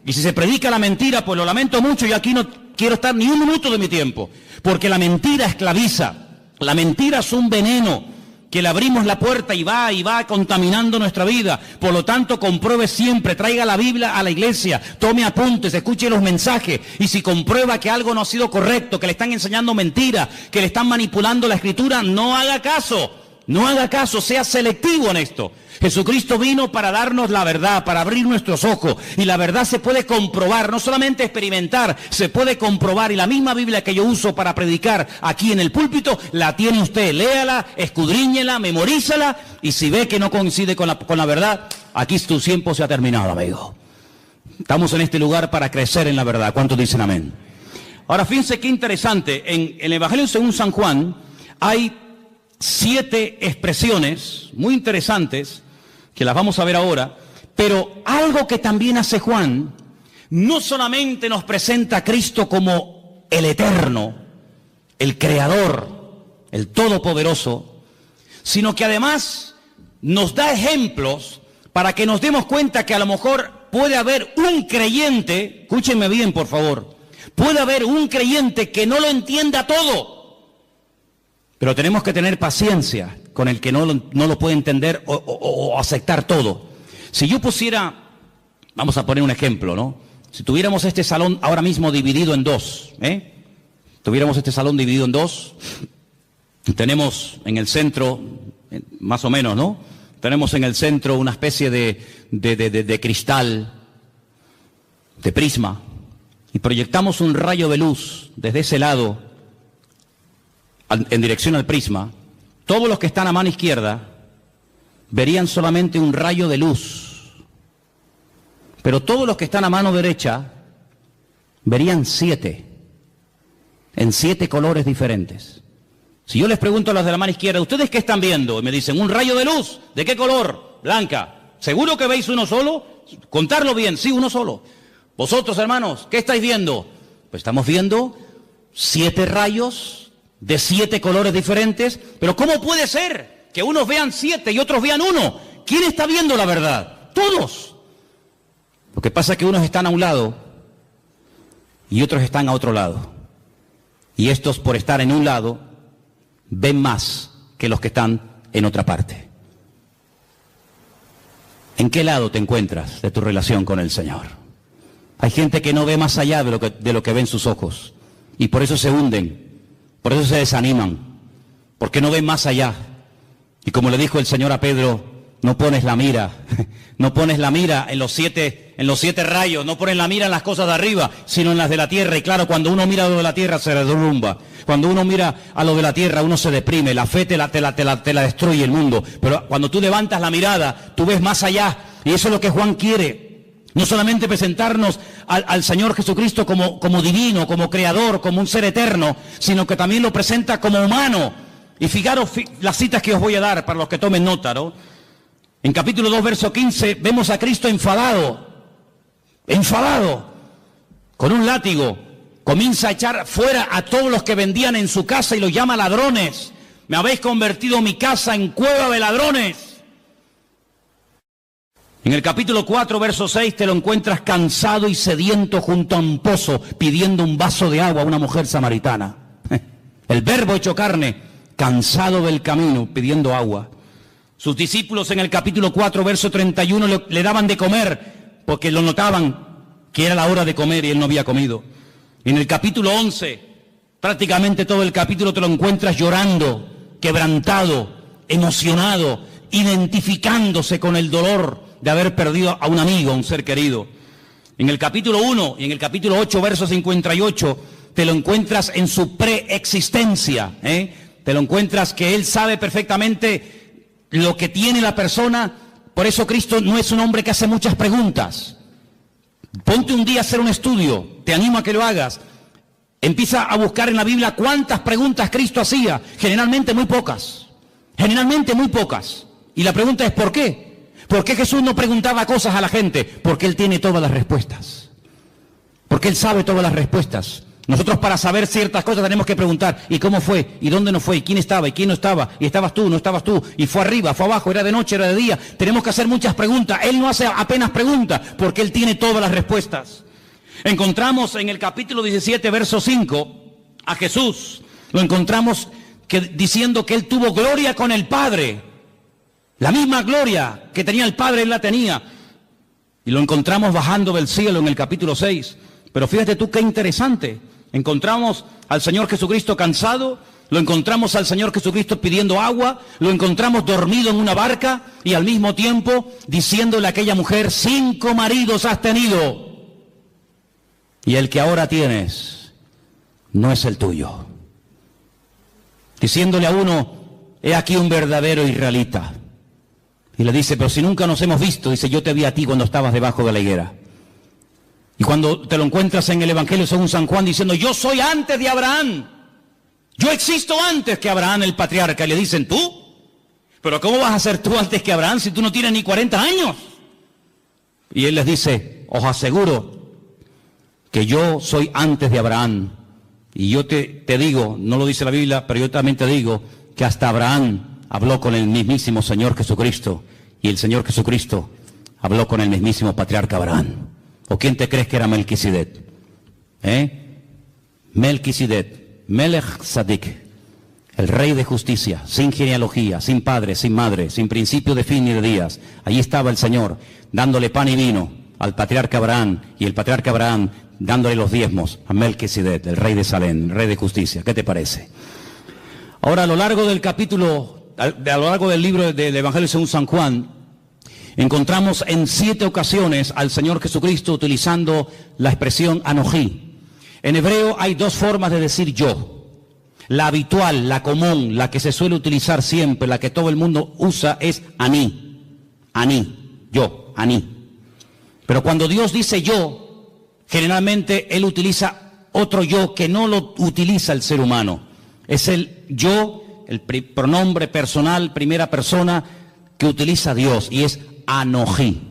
Y si se predica la mentira, pues lo lamento mucho, y aquí no quiero estar ni un minuto de mi tiempo, porque la mentira esclaviza. La mentira es un veneno que le abrimos la puerta y va contaminando nuestra vida. Por lo tanto, compruebe siempre, traiga la Biblia a la iglesia, tome apuntes, escuche los mensajes, y si comprueba que algo no ha sido correcto, que le están enseñando mentira, que le están manipulando la escritura, no haga caso. No haga caso, sea selectivo en esto. Jesucristo vino para darnos la verdad, para abrir nuestros ojos, y la verdad se puede comprobar, no solamente experimentar, se puede comprobar, y la misma Biblia que yo uso para predicar aquí en el púlpito, la tiene usted. Léala, escudriñela, memorízala, y si ve que no coincide con la verdad, aquí tu tiempo se ha terminado, amigo. Estamos en este lugar para crecer en la verdad. ¿Cuántos dicen amén? Ahora, fíjense qué interesante, en el Evangelio según San Juan hay 7 expresiones muy interesantes que las vamos a ver ahora, pero algo que también hace Juan, no solamente nos presenta a Cristo como el eterno, el creador, el todopoderoso, sino que además nos da ejemplos para que nos demos cuenta que a lo mejor puede haber un creyente, escúchenme bien por favor, puede haber un creyente que no lo entienda todo. Pero tenemos que tener paciencia con el que no lo puede entender o aceptar todo. Si yo pusiera, vamos a poner un ejemplo, ¿no? Si tuviéramos este salón ahora mismo dividido en dos, tuviéramos este salón dividido en dos, tenemos en el centro, más o menos, ¿no? Tenemos en el centro una especie de cristal, de prisma, y proyectamos un rayo de luz desde ese lado en dirección al prisma. Todos los que están a mano izquierda verían solamente un rayo de luz, pero todos los que están a mano derecha verían 7, en 7 colores diferentes. Si yo les pregunto a los de la mano izquierda, ¿ustedes qué están viendo? Y me dicen, un rayo de luz. ¿De qué color? Blanca. ¿Seguro que veis uno solo? Contarlo bien, sí, uno solo. Vosotros, hermanos, ¿qué estáis viendo? Pues estamos viendo 7 rayos de 7 colores diferentes. Pero ¿cómo puede ser que unos vean 7 y otros vean 1? ¿Quién está viendo la verdad? Todos. Lo que pasa es que unos están a un lado y otros están a otro lado. Y estos, por estar en un lado, ven más que los que están en otra parte. ¿En qué lado te encuentras de tu relación con el Señor? Hay gente que no ve más allá de lo que ven sus ojos, y por eso se hunden. Por eso se desaniman, porque no ven más allá. Y como le dijo el Señor a Pedro, no pones la mira en los 7 rayos, no pones la mira en las cosas de arriba, sino en las de la tierra. Y claro, cuando uno mira a lo de la tierra se derrumba. Cuando uno mira a lo de la tierra uno se deprime, la fe te la destruye el mundo. Pero cuando tú levantas la mirada, tú ves más allá. Y eso es lo que Juan quiere. No solamente presentarnos al Señor Jesucristo como divino, como creador, como un ser eterno, sino que también lo presenta como humano. Y fijaros las citas que os voy a dar para los que tomen nota, ¿no? En capítulo 2, verso 15, vemos a Cristo enfadado, con un látigo. Comienza a echar fuera a todos los que vendían en su casa y los llama ladrones. Me habéis convertido mi casa en cueva de ladrones. En el capítulo 4, verso 6, te lo encuentras cansado y sediento junto a un pozo, pidiendo un vaso de agua a una mujer samaritana. El Verbo hecho carne, cansado del camino, pidiendo agua. Sus discípulos en el capítulo 4, verso 31, le daban de comer, porque lo notaban que era la hora de comer y él no había comido. En el capítulo 11, prácticamente todo el capítulo te lo encuentras llorando, quebrantado, emocionado, identificándose con el dolor de haber perdido a un amigo, a un ser querido. En el capítulo 1 y en el capítulo 8, verso 58, te lo encuentras en su preexistencia, Te lo encuentras que Él sabe perfectamente lo que tiene la persona. Por eso Cristo no es un hombre que hace muchas preguntas. Ponte un día a hacer un estudio, te animo a que lo hagas. Empieza a buscar en la Biblia cuántas preguntas Cristo hacía. Generalmente muy pocas. Y la pregunta es ¿por qué? ¿Por qué Jesús no preguntaba cosas a la gente? Porque Él tiene todas las respuestas. Porque Él sabe todas las respuestas. Nosotros para saber ciertas cosas tenemos que preguntar, ¿y cómo fue? ¿Y dónde no fue? ¿Y quién estaba? ¿Y quién no estaba? ¿Y estabas tú? ¿No estabas tú? ¿Y fue arriba? ¿Fue abajo? ¿Era de noche? ¿Era de día? Tenemos que hacer muchas preguntas. Él no hace apenas preguntas, porque Él tiene todas las respuestas. Encontramos en el capítulo 17, verso 5, a Jesús. Lo encontramos diciendo que Él tuvo gloria con el Padre. La misma gloria que tenía el Padre, Él la tenía. Y lo encontramos bajando del cielo en el capítulo 6. Pero fíjate tú qué interesante. Encontramos al Señor Jesucristo cansado, lo encontramos al Señor Jesucristo pidiendo agua, lo encontramos dormido en una barca y al mismo tiempo diciéndole a aquella mujer, 5 maridos has tenido y el que ahora tienes no es el tuyo. Diciéndole a uno, he aquí un verdadero israelita. Y le dice, pero si nunca nos hemos visto, dice, yo te vi a ti cuando estabas debajo de la higuera. Y cuando te lo encuentras en el Evangelio según San Juan diciendo, yo soy antes de Abraham. Yo existo antes que Abraham el patriarca. Y le dicen, ¿tú? ¿Pero cómo vas a ser tú antes que Abraham si tú no tienes ni 40 años? Y él les dice, os aseguro que yo soy antes de Abraham. Y yo te digo, no lo dice la Biblia, pero yo también te digo que hasta Abraham habló con el mismísimo Señor Jesucristo. Y el Señor Jesucristo habló con el mismísimo patriarca Abraham. ¿O quién te crees que era Melquisedec? Melquisedec, Melech Tzadik, el rey de justicia, sin genealogía, sin padre, sin madre, sin principio de fin ni de días. Allí estaba el Señor, dándole pan y vino al patriarca Abraham, y el patriarca Abraham dándole los diezmos a Melquisedec, el rey de Salem, el rey de justicia. ¿Qué te parece? Ahora, a lo largo del capítulo, a lo largo del libro del Evangelio según San Juan, encontramos en 7 ocasiones al Señor Jesucristo utilizando la expresión Anojí. En hebreo hay 2 formas de decir yo. La habitual, la común, la que se suele utilizar siempre, la que todo el mundo usa es Aní. Aní, yo, Aní. Pero cuando Dios dice yo, generalmente Él utiliza otro yo que no lo utiliza el ser humano. Es el yo, el pronombre personal, primera persona, que utiliza Dios, y es Anojí.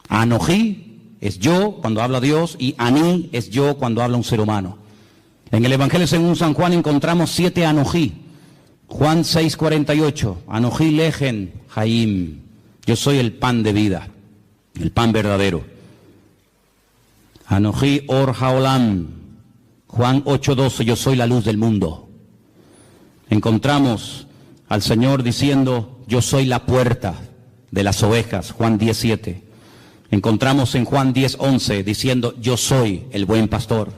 Anojí es yo cuando habla Dios y Aní es yo cuando habla un ser humano. En el Evangelio según San Juan encontramos 7 Anojí. Juan 6:48, Anojí lejen Jaim, yo soy el pan de vida, el pan verdadero. Anojí or haolam, Juan 8:12, yo soy la luz del mundo. Encontramos al Señor diciendo, yo soy la puerta de las ovejas, Juan 10:7. Encontramos en Juan 10:11 diciendo, yo soy el buen pastor.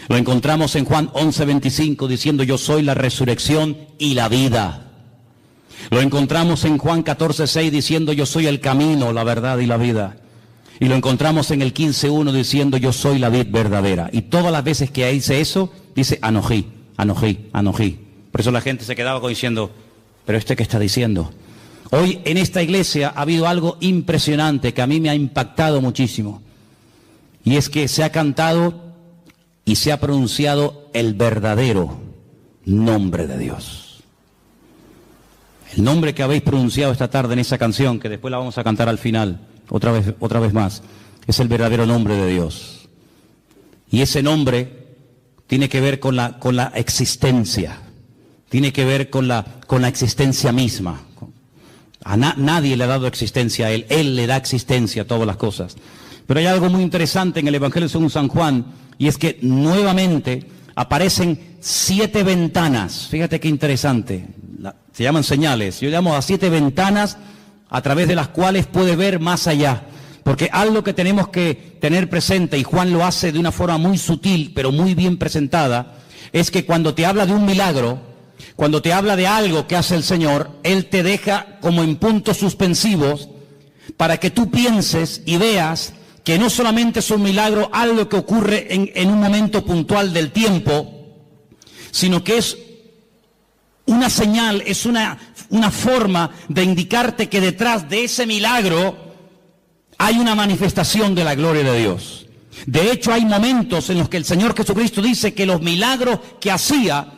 Lo encontramos en Juan 11:25 diciendo, yo soy la resurrección y la vida. Lo encontramos en Juan 14:6 diciendo, yo soy el camino, la verdad y la vida. Y lo encontramos en el 15:1 diciendo, yo soy la vid verdadera. Y todas las veces que dice eso, dice Anojí, Anojí, Anojí. Por eso la gente se quedaba diciendo, ¿pero este qué está diciendo? Hoy en esta iglesia ha habido algo impresionante que a mí me ha impactado muchísimo. Y es que se ha cantado y se ha pronunciado el verdadero nombre de Dios. El nombre que habéis pronunciado esta tarde en esa canción, que después la vamos a cantar al final, otra vez más, es el verdadero nombre de Dios. Y ese nombre tiene que ver con la existencia, tiene que ver con la existencia misma. Nadie le ha dado existencia a Él le da existencia a todas las cosas. Pero hay algo muy interesante en el Evangelio según San Juan, y es que nuevamente aparecen 7 ventanas. Fíjate qué interesante, se llaman señales. Yo llamo a 7 ventanas a través de las cuales puede ver más allá. Porque algo que tenemos que tener presente, y Juan lo hace de una forma muy sutil, pero muy bien presentada, es que cuando te habla de un milagro, cuando te habla de algo que hace el Señor, Él te deja como en puntos suspensivos para que tú pienses y veas que no solamente es un milagro, algo que ocurre en un momento puntual del tiempo, sino que es una señal, es una forma de indicarte que detrás de ese milagro hay una manifestación de la gloria de Dios. De hecho, hay momentos en los que el Señor Jesucristo dice que los milagros que hacía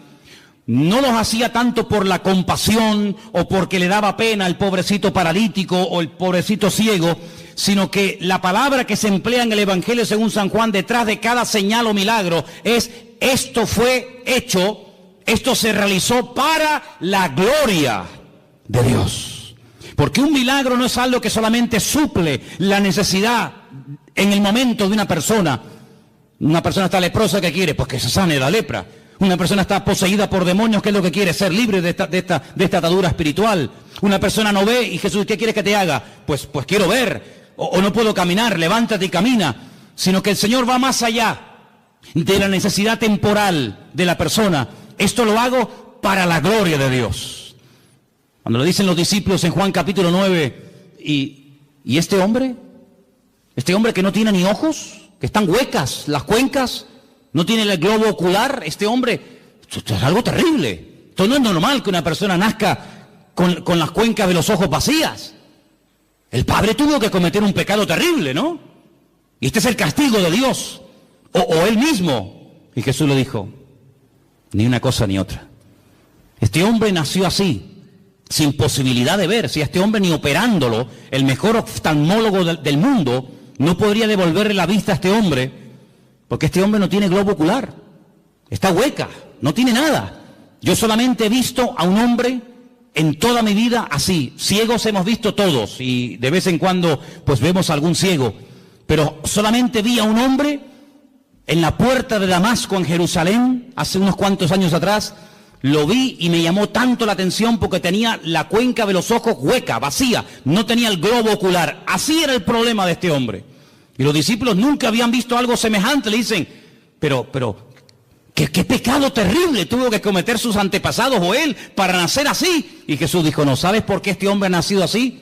no los hacía tanto por la compasión o porque le daba pena al pobrecito paralítico o el pobrecito ciego, sino que la palabra que se emplea en el Evangelio según San Juan detrás de cada señal o milagro es: esto fue hecho, esto se realizó para la gloria de Dios. Porque un milagro no es algo que solamente suple la necesidad en el momento de una persona. Una persona está leprosa, ¿qué quiere? Pues que se sane la lepra. Una persona está poseída por demonios, ¿qué es lo que quiere? Ser libre de esta atadura espiritual. Una persona no ve y Jesús, ¿qué quieres que te haga? Pues quiero ver, o no puedo caminar, levántate y camina. Sino que el Señor va más allá de la necesidad temporal de la persona. Esto lo hago para la gloria de Dios. Cuando lo dicen los discípulos en Juan capítulo 9, ¿y este hombre que no tiene ni ojos, que están huecas las cuencas, no tiene el globo ocular, este hombre, esto es algo terrible. Esto no es normal que una persona nazca con las cuencas de los ojos vacías. El padre tuvo que cometer un pecado terrible, ¿no? Y este es el castigo de Dios, o él mismo. Y Jesús le dijo: ni una cosa ni otra. Este hombre nació así, sin posibilidad de ver. Si a este hombre, ni operándolo, el mejor oftalmólogo del mundo no podría devolverle la vista a este hombre, porque este hombre no tiene globo ocular, está hueca, no tiene nada. Yo solamente he visto a un hombre en toda mi vida así. Ciegos hemos visto todos, y de vez en cuando pues vemos a algún ciego, pero solamente vi a un hombre en la puerta de Damasco, en Jerusalén, hace unos cuantos años atrás. Lo vi y me llamó tanto la atención porque tenía la cuenca de los ojos hueca, vacía, no tenía el globo ocular. Así era el problema de este hombre. Y los discípulos nunca habían visto algo semejante. Le dicen: pero, ¿qué pecado terrible tuvo que cometer sus antepasados o él para nacer así? Y Jesús dijo: ¿no sabes por qué este hombre ha nacido así?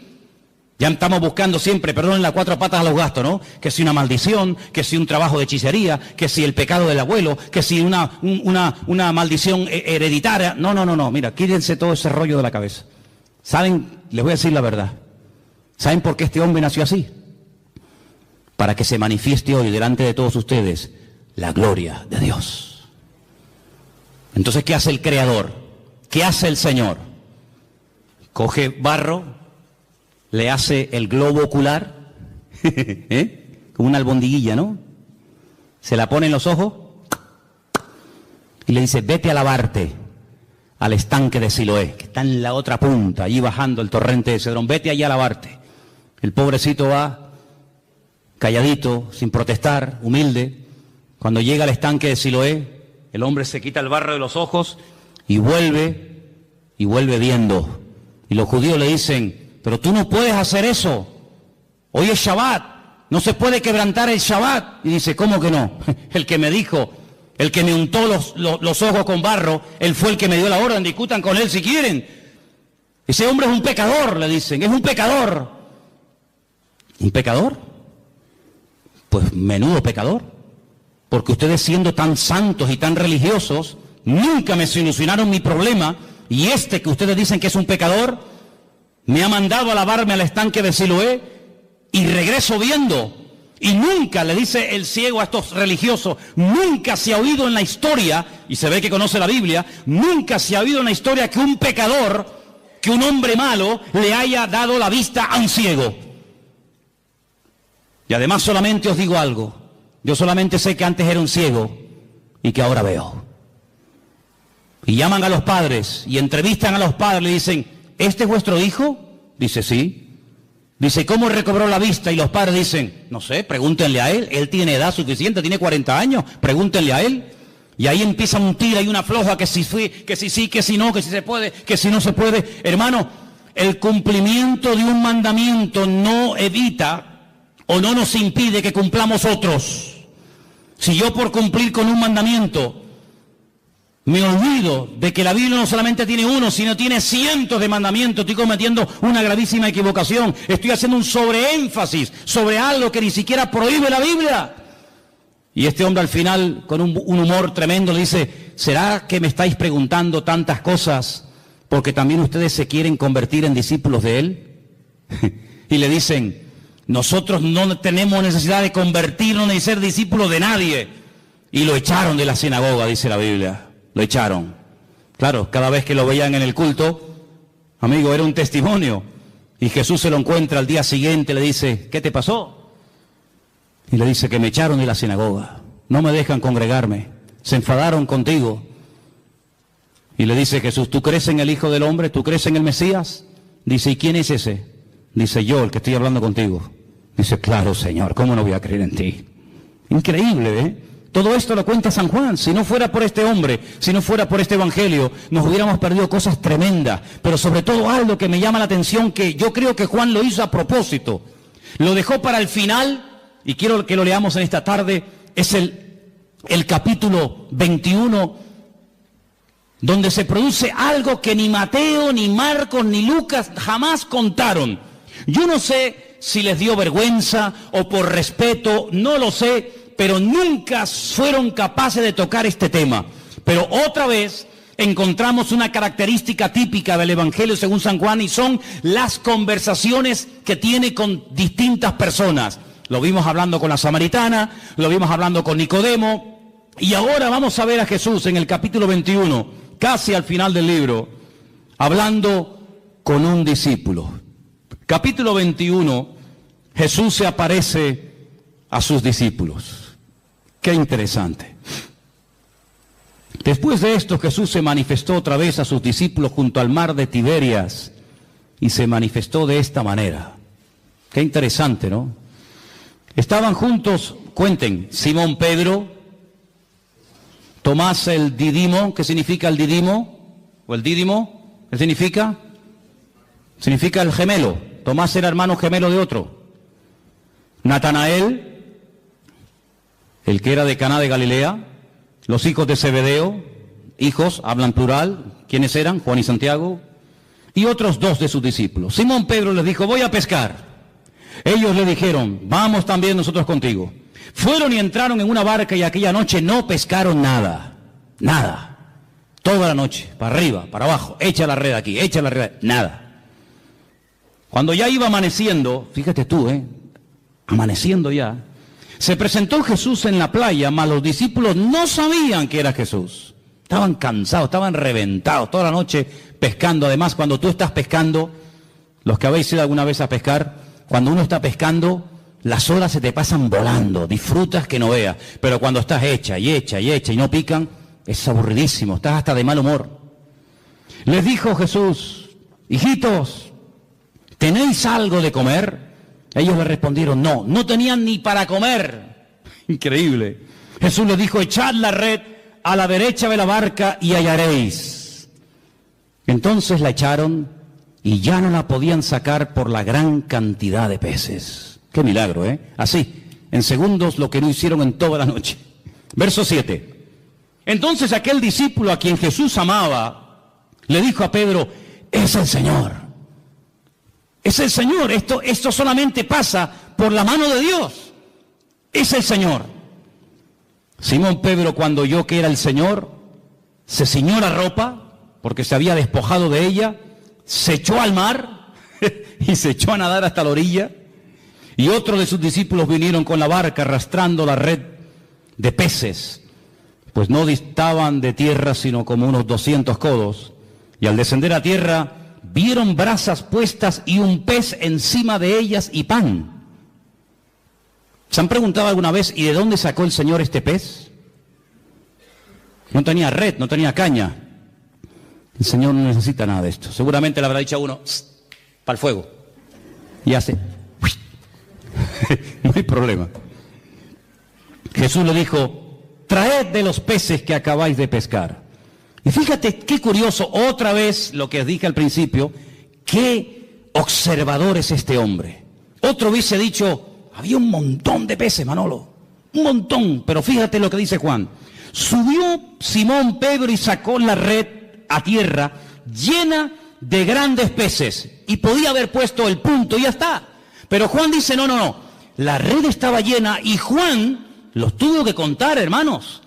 Ya estamos buscando siempre, perdonen, las cuatro patas a los gastos, ¿no? Que si una maldición, que si un trabajo de hechicería, que si el pecado del abuelo, que si una maldición hereditaria. No, mira, quítense todo ese rollo de la cabeza. ¿Saben? Les voy a decir la verdad. ¿Saben por qué este hombre nació así? Para que se manifieste hoy delante de todos ustedes la gloria de Dios. Entonces, ¿qué hace el Creador? ¿Qué hace el Señor? Coge barro, le hace el globo ocular, como una albondiguilla, ¿no? Se la pone en los ojos y le dice: vete a lavarte al estanque de Siloé, que está en la otra punta, allí bajando el torrente de Cedrón. Vete allá a lavarte. El pobrecito va calladito, sin protestar, humilde. Cuando llega al estanque de Siloé, el hombre se quita el barro de los ojos y vuelve viendo. Y los judíos le dicen: pero tú no puedes hacer eso, hoy es Shabbat, no se puede quebrantar el Shabbat. Y dice: ¿cómo que no? El que me dijo, el que me untó los ojos con barro, él fue el que me dio la orden, discutan con él si quieren. Ese hombre es un pecador, le dicen, es un pecador. ¿Un pecador? Pues menudo pecador, porque ustedes, siendo tan santos y tan religiosos, nunca me solucionaron mi problema, y este que ustedes dicen que es un pecador, me ha mandado a lavarme al estanque de Siloé y regreso viendo. Y nunca, le dice el ciego a estos religiosos, nunca se ha oído en la historia, y se ve que conoce la Biblia, nunca se ha oído en la historia que un pecador, que un hombre malo, le haya dado la vista a un ciego. Y además solamente os digo algo, yo solamente sé que antes era un ciego y que ahora veo. Y llaman a los padres y entrevistan a los padres, le dicen: ¿este es vuestro hijo? Dice: sí. Dice: ¿cómo recobró la vista? Y los padres dicen: no sé, pregúntenle a él tiene edad suficiente, tiene 40 años, pregúntenle a él. Y ahí empieza un tira y una floja, que si sí, que si no, que si se puede, que si no se puede. Hermano, el cumplimiento de un mandamiento no evita o no nos impide que cumplamos otros. Si yo, por cumplir con un mandamiento, me olvido de que la Biblia no solamente tiene uno, sino tiene cientos de mandamientos, estoy cometiendo una gravísima equivocación. Estoy haciendo un sobreénfasis sobre algo que ni siquiera prohíbe la Biblia. Y este hombre al final, con un humor tremendo, le dice: ¿será que me estáis preguntando tantas cosas porque también ustedes se quieren convertir en discípulos de él? Y le dicen: nosotros no tenemos necesidad de convertirnos ni ser discípulos de nadie. Y lo echaron de la sinagoga, dice la Biblia. Lo echaron. Claro, cada vez que lo veían en el culto, amigo, era un testimonio. Y Jesús se lo encuentra al día siguiente, le dice, ¿qué te pasó? Y le dice que me echaron de la sinagoga, no me dejan congregarme, se enfadaron contigo. Y le dice Jesús, ¿tú crees en el Hijo del Hombre? ¿Tú crees en el Mesías? Dice, ¿y quién es ese? Dice, yo, el que estoy hablando contigo. Dice, claro, Señor, ¿cómo no voy a creer en ti? Increíble, ¿eh? Todo esto lo cuenta San Juan. Si no fuera por este hombre, si no fuera por este evangelio, nos hubiéramos perdido cosas tremendas. Pero sobre todo algo que me llama la atención, que yo creo que Juan lo hizo a propósito. Lo dejó para el final, y quiero que lo leamos en esta tarde, es el capítulo 21, donde se produce algo que ni Mateo, ni Marcos, ni Lucas jamás contaron. Yo no sé si les dio vergüenza o por respeto, no lo sé, pero nunca fueron capaces de tocar este tema. Pero otra vez encontramos una característica típica del Evangelio según San Juan, y son las conversaciones que tiene con distintas personas. Lo vimos hablando con la samaritana, lo vimos hablando con Nicodemo, y ahora vamos a ver a Jesús en el capítulo 21, casi al final del libro, hablando con un discípulo. Capítulo 21, Jesús se aparece a sus discípulos. Qué interesante. Después de esto, Jesús se manifestó otra vez a sus discípulos junto al mar de Tiberias, y se manifestó de esta manera. Qué interesante, ¿no? Estaban juntos, cuenten, Simón Pedro, Tomás el Didimo. ¿Qué significa el Didimo? ¿O el Dídimo? ¿Qué significa? Significa el gemelo. Tomás era hermano gemelo de otro. Natanael, el que era de Caná de Galilea, los hijos de Zebedeo, hijos, hablan plural, ¿quiénes eran? Juan y Santiago, y otros dos de sus discípulos. Simón Pedro les dijo, voy a pescar. Ellos le dijeron, vamos también nosotros contigo. Fueron y entraron en una barca, y aquella noche no pescaron nada, nada. Toda la noche, para arriba, para abajo, echa la red aquí, echa la red, nada. Cuando ya iba amaneciendo, fíjate tú, amaneciendo ya, se presentó Jesús en la playa, mas los discípulos no sabían que era Jesús. Estaban cansados, estaban reventados, toda la noche pescando. Además, cuando tú estás pescando, los que habéis ido alguna vez a pescar, cuando uno está pescando, las horas se te pasan volando, disfrutas que no veas. Pero cuando estás hecha y no pican, es aburridísimo, estás hasta de mal humor. Les dijo Jesús, hijitos, ¿tenéis algo de comer? Ellos le respondieron, no, no tenían ni para comer. Increíble. Jesús les dijo, echad la red a la derecha de la barca y hallaréis. Entonces la echaron y ya no la podían sacar por la gran cantidad de peces. Qué milagro, ¿eh? Así, en segundos, lo que no hicieron en toda la noche. Verso 7. Entonces aquel discípulo a quien Jesús amaba, le dijo a Pedro, es el Señor. Es el Señor, esto solamente pasa por la mano de Dios. Es el Señor. Simón Pedro, cuando oyó que era el Señor, se ciñó la ropa, porque se había despojado de ella, se echó al mar y se echó a nadar hasta la orilla. Y otros de sus discípulos vinieron con la barca arrastrando la red de peces, pues no distaban de tierra sino como unos 200 codos. Y al descender a tierra, vieron brasas puestas y un pez encima de ellas y pan. ¿Se han preguntado alguna vez, ¿y de dónde sacó el Señor este pez? No tenía red, no tenía caña. El Señor no necesita nada de esto. Seguramente le habrá dicho a uno, para el fuego. Y hace, no hay problema. Jesús le dijo, traed de los peces que acabáis de pescar. Y fíjate qué curioso, otra vez lo que os dije al principio, qué observador es este hombre. Otro hubiese dicho, había un montón de peces, Manolo, un montón, pero fíjate lo que dice Juan. Subió Simón Pedro y sacó la red a tierra llena de grandes peces, y podía haber puesto el punto y ya está. Pero Juan dice, no, la red estaba llena, y Juan los tuvo que contar, hermanos.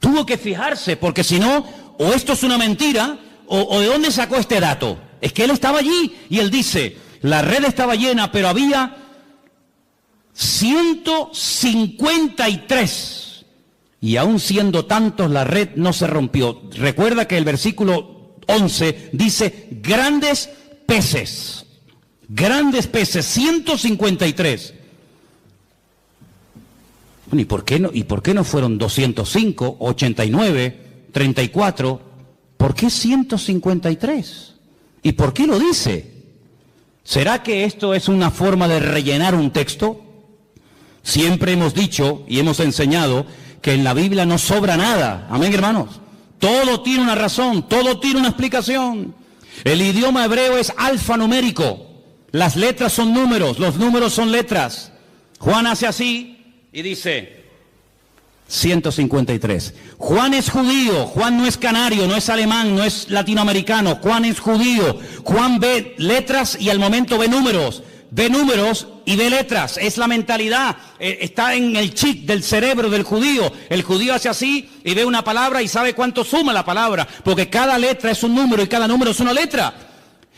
Tuvo que fijarse, porque si no, o esto es una mentira, o de dónde sacó este dato. Es que él estaba allí, y él dice, la red estaba llena, pero había 153, y aún siendo tantos, la red no se rompió. Recuerda que el versículo 11 dice, grandes peces. Grandes peces, 153. Bueno, ¿y por qué no fueron 205, 89, 34? ¿Por qué 153? ¿Y por qué lo dice? ¿Será que esto es una forma de rellenar un texto? Siempre hemos dicho y hemos enseñado que en la Biblia no sobra nada. Amén, hermanos. Todo tiene una razón, todo tiene una explicación. El idioma hebreo es alfanumérico. Las letras son números, los números son letras. Juan hace así y dice 153. Juan es judío, Juan no es canario, no es alemán, no es latinoamericano. Juan es judío. Juan ve letras y al momento ve números. Ve números y ve letras. Es la mentalidad. Está en el chip del cerebro del judío. El judío hace así y ve una palabra y sabe cuánto suma la palabra. Porque cada letra es un número y cada número es una letra.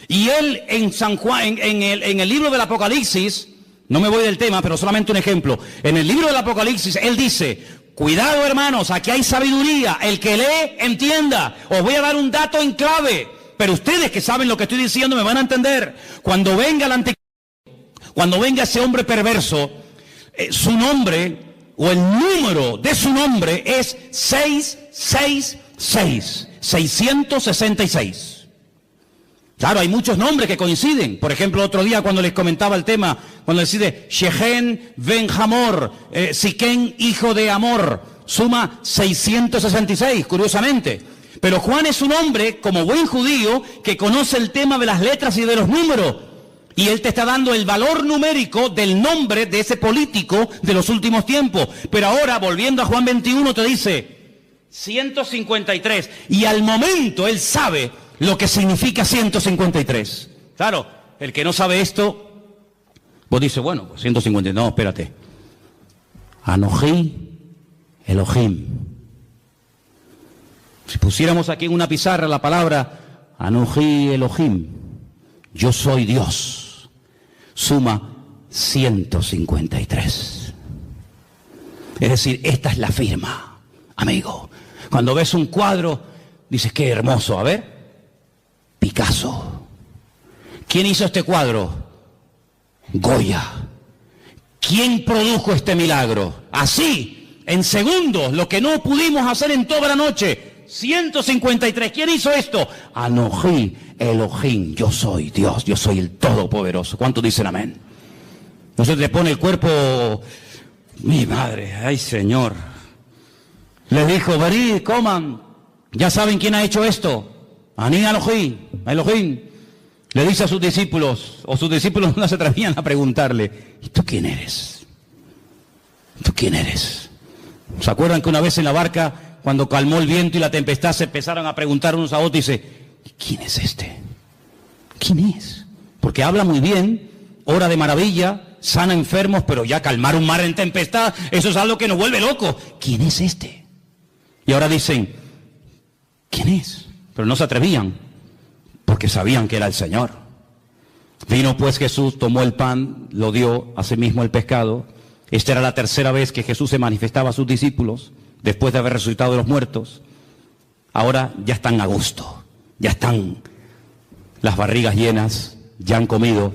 Y él en San Juan, en el libro del Apocalipsis, no me voy del tema, pero solamente un ejemplo. En el libro del Apocalipsis, él dice, cuidado hermanos, aquí hay sabiduría. El que lee, entienda. Os voy a dar un dato en clave. Pero ustedes que saben lo que estoy diciendo me van a entender. Cuando venga el anticristo, cuando venga ese hombre perverso, su nombre o el número de su nombre es 666, 666. Claro, hay muchos nombres que coinciden. Por ejemplo, otro día cuando les comentaba el tema, cuando decide Shehen ben Hamor, Siquén hijo de Amor, suma 666, curiosamente. Pero Juan es un hombre, como buen judío, que conoce el tema de las letras y de los números. Y él te está dando el valor numérico del nombre de ese político de los últimos tiempos. Pero ahora, volviendo a Juan 21, te dice 153. Y al momento él sabe lo que significa 153. Claro, el que no sabe esto, vos dices, bueno, pues 153. No, espérate. Anoji Elohim. Si pusiéramos aquí en una pizarra la palabra Anoji Elohim, yo soy Dios, suma 153. Es decir, esta es la firma, amigo. Cuando ves un cuadro, dices, qué hermoso. A ver, Picasso. ¿Quién hizo este cuadro? Goya. ¿Quién produjo este milagro? Así, en segundos, lo que no pudimos hacer en toda la noche. 153. ¿Quién hizo esto? Anoji Elohim. Yo soy Dios, yo soy el Todopoderoso. ¿Cuántos dicen amén? Entonces le pone el cuerpo, mi madre, ay Señor. Les dijo, venid, coman. Ya saben quién ha hecho esto. Aní Elohim, Elohim. Le dice a sus discípulos, o sus discípulos no se atrevían a preguntarle, ¿y tú quién eres? ¿Tú quién eres? ¿Se acuerdan que una vez en la barca, cuando calmó el viento y la tempestad, se empezaron a preguntar unos a otros y dice, ¿quién es este? ¿Quién es? Porque habla muy bien, ora de maravilla, sana enfermos, pero ya calmar un mar en tempestad, eso es algo que nos vuelve locos. ¿Quién es este? Y ahora dicen, ¿quién es? Pero no se atrevían, porque sabían que era el Señor. Vino pues Jesús, tomó el pan, lo dio a sí mismo el pescado. Esta era la tercera vez que Jesús se manifestaba a sus discípulos, después de haber resucitado de los muertos. Ahora ya están a gusto, ya están las barrigas llenas, ya han comido.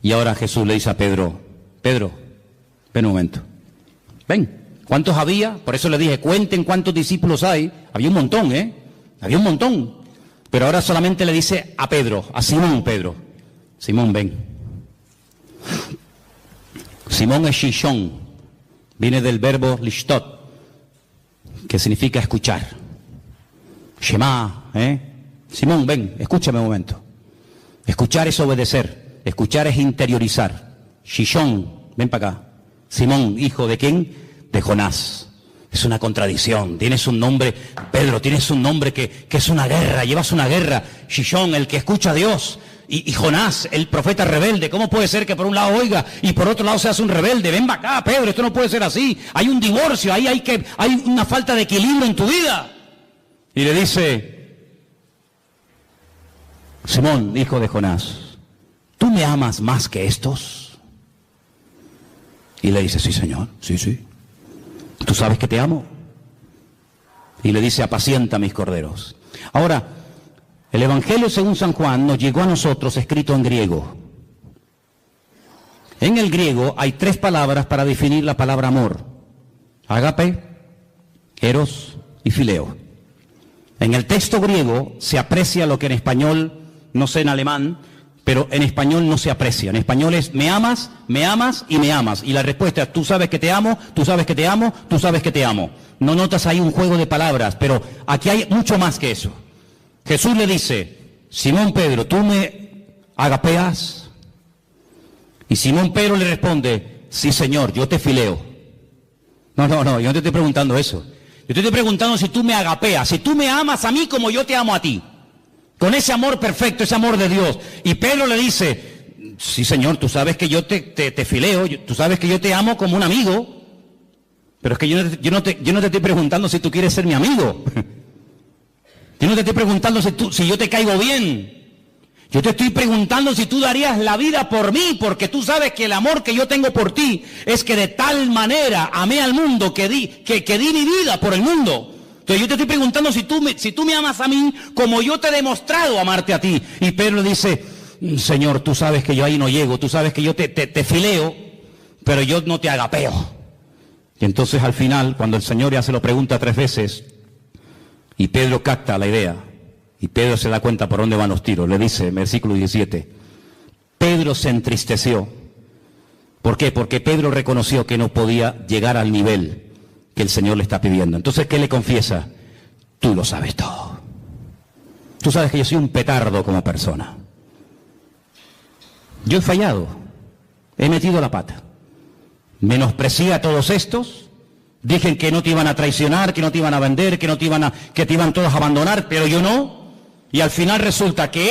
Y ahora Jesús le dice a Pedro, Pedro, ven un momento, ven. ¿Cuántos había? Por eso le dije, cuenten cuántos discípulos hay. Había un montón, había un montón. Pero ahora solamente le dice a Pedro, a Simón, Pedro, Simón, ven. Simón es Shishon, viene del verbo lishtot, que significa escuchar. Shema, Simón, ven, escúchame un momento. Escuchar es obedecer, escuchar es interiorizar. Shishon, ven para acá. Simón, hijo de quién? De Jonás. Es una contradicción. Tienes un nombre, Pedro, tienes un nombre que es una guerra, llevas una guerra. Shishon, el que escucha a Dios. Y Jonás, el profeta rebelde. ¿Cómo puede ser que por un lado oiga y por otro lado seas un rebelde? Ven para acá, Pedro, esto no puede ser así. Hay un divorcio, ahí hay una falta de equilibrio en tu vida. Y le dice, Simón, hijo de Jonás, ¿tú me amas más que estos? Y le dice, sí, Señor, sí. ¿Tú sabes que te amo? Y le dice, apacienta mis corderos. Ahora, el Evangelio según San Juan nos llegó a nosotros escrito en griego. En el griego hay 3 palabras para definir la palabra amor: ágape, eros y fileo. En el texto griego se aprecia lo que en español, no sé en alemán, pero en español no se aprecia. En español es me amas y me amas. Y la respuesta es tú sabes que te amo, tú sabes que te amo, tú sabes que te amo. No notas ahí un juego de palabras, pero aquí hay mucho más que eso. Jesús le dice: Simón Pedro, ¿tú me agapeas? Y Simón Pedro le responde: sí, Señor, yo te fileo. No, yo no te estoy preguntando eso. Yo te estoy preguntando si tú me agapeas, si tú me amas a mí como yo te amo a ti. Con ese amor perfecto, ese amor de Dios. Y Pedro le dice: sí, Señor, tú sabes que yo te fileo, tú sabes que yo te amo como un amigo. Pero es que yo no te estoy preguntando si tú quieres ser mi amigo. Yo no te estoy preguntando si yo te caigo bien. Yo te estoy preguntando si tú darías la vida por mí, porque tú sabes que el amor que yo tengo por ti es que de tal manera amé al mundo que di mi vida por el mundo. Entonces yo te estoy preguntando si tú me amas a mí como yo te he demostrado amarte a ti. Y Pedro dice: Señor, tú sabes que yo ahí no llego, tú sabes que yo te fileo, pero yo no te agapeo. Y entonces al final, cuando el Señor ya se lo pregunta 3 veces, y Pedro capta la idea, y Pedro se da cuenta por dónde van los tiros, le dice en versículo 17, Pedro se entristeció. ¿Por qué? Porque Pedro reconoció que no podía llegar al nivel que el Señor le está pidiendo. Entonces, ¿qué le confiesa? Tú lo sabes todo. Tú sabes que yo soy un petardo como persona. Yo he fallado, he metido la pata. Menosprecié a todos estos, dije que no te iban a traicionar, que no te iban a vender, que te iban todos a abandonar, pero yo no. Y al final resulta que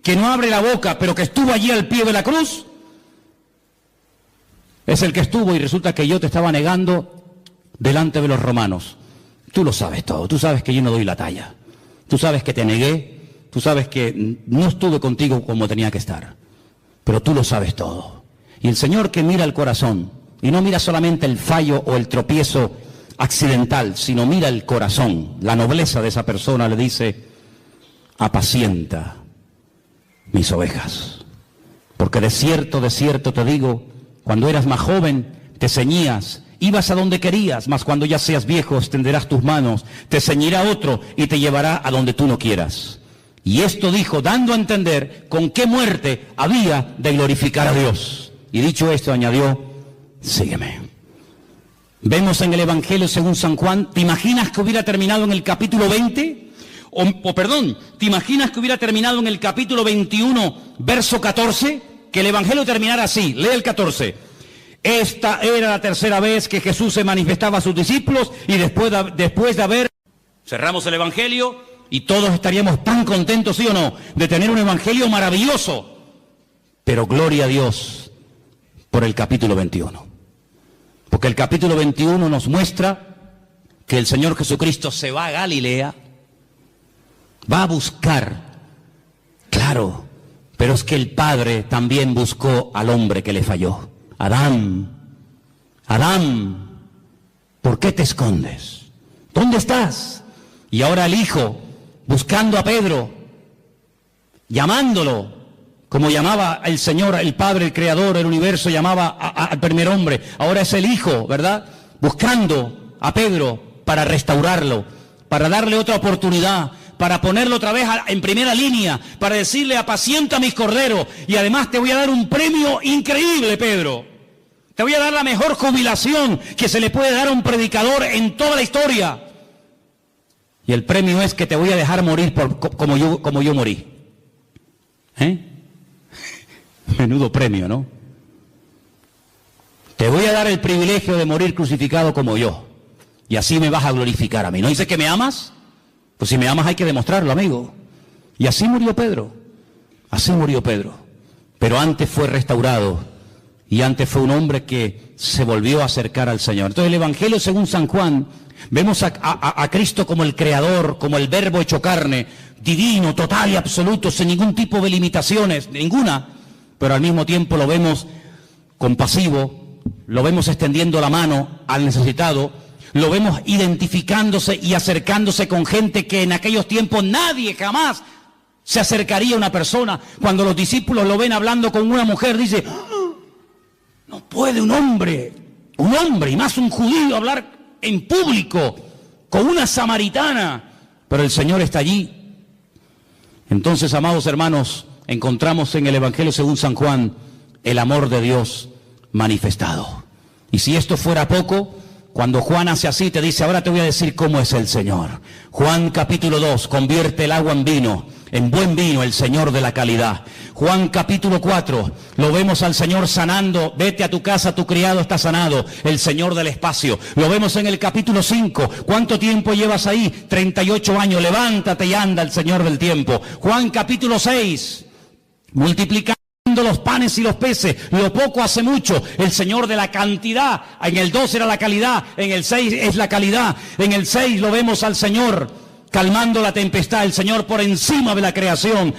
que no abre la boca, pero que estuvo allí al pie de la cruz, es el que estuvo, y resulta que yo te estaba negando delante de los romanos. Tú lo sabes todo, tú sabes que yo no doy la talla. Tú sabes que te negué, tú sabes que no estuve contigo como tenía que estar. Pero tú lo sabes todo. Y el Señor, que mira el corazón, y no mira solamente el fallo o el tropiezo accidental, sino mira el corazón, la nobleza de esa persona, le dice: apacienta mis ovejas. Porque de cierto te digo, cuando eras más joven, te ceñías, ibas a donde querías, mas cuando ya seas viejo, extenderás tus manos, te ceñirá otro y te llevará a donde tú no quieras. Y esto dijo, dando a entender con qué muerte había de glorificar a Dios. Y dicho esto, añadió: sígueme. Vemos en el Evangelio según San Juan, ¿te imaginas que hubiera terminado en el capítulo 20? ¿Te imaginas que hubiera terminado en el capítulo 21, verso 14? Que el Evangelio terminara así, lee el 14. Esta era la 3ª vez que Jesús se manifestaba a sus discípulos, y después de haber... Cerramos el Evangelio y todos estaríamos tan contentos, ¿sí o no?, de tener un Evangelio maravilloso. Pero gloria a Dios por el capítulo 21. Porque el capítulo 21 nos muestra que el Señor Jesucristo se va a Galilea, va a buscar, claro, pero es que el Padre también buscó al hombre que le falló. Adán, ¿por qué te escondes? ¿Dónde estás? Y ahora el Hijo, buscando a Pedro, llamándolo, como llamaba el Señor, el Padre, el Creador, el universo, llamaba al primer hombre. Ahora es el Hijo, ¿verdad?, buscando a Pedro para restaurarlo, para darle otra oportunidad, para ponerlo otra vez en primera línea, para decirle: apacienta mis corderos, y además te voy a dar un premio increíble, Pedro. Te voy a dar la mejor jubilación que se le puede dar a un predicador en toda la historia. Y el premio es que te voy a dejar morir como yo morí. Menudo premio, ¿no? Te voy a dar el privilegio de morir crucificado como yo, y así me vas a glorificar a mí. ¿No dice que me amas? Pues si me amas hay que demostrarlo, amigo. Y así murió Pedro. Pero antes fue restaurado, y antes fue un hombre que se volvió a acercar al Señor. Entonces el Evangelio según San Juan, vemos a Cristo como el Creador, como el Verbo hecho carne, divino, total y absoluto, sin ningún tipo de limitaciones, ninguna. Pero al mismo tiempo lo vemos compasivo, lo vemos extendiendo la mano al necesitado, lo vemos identificándose y acercándose con gente que en aquellos tiempos nadie jamás se acercaría a una persona. Cuando los discípulos lo ven hablando con una mujer, dice: No puede un hombre, y más un judío, hablar en público con una samaritana, pero el Señor está allí. Entonces, amados hermanos, encontramos en el Evangelio según San Juan el amor de Dios manifestado. Y si esto fuera poco, cuando Juan hace así, te dice, ahora te voy a decir cómo es el Señor. Juan capítulo 2, convierte el agua en vino, en buen vino, el Señor de la calidad. Juan capítulo 4, lo vemos al Señor sanando, vete a tu casa, tu criado está sanado, el Señor del espacio. Lo vemos en el capítulo 5, ¿cuánto tiempo llevas ahí? 38 años, levántate y anda, el Señor del tiempo. Juan capítulo 6, multiplicando los panes y los peces, lo poco hace mucho, el Señor de la cantidad. En el 2 era la calidad, en el 6 es la calidad. En el 6 lo vemos al Señor calmando la tempestad, el Señor por encima de la creación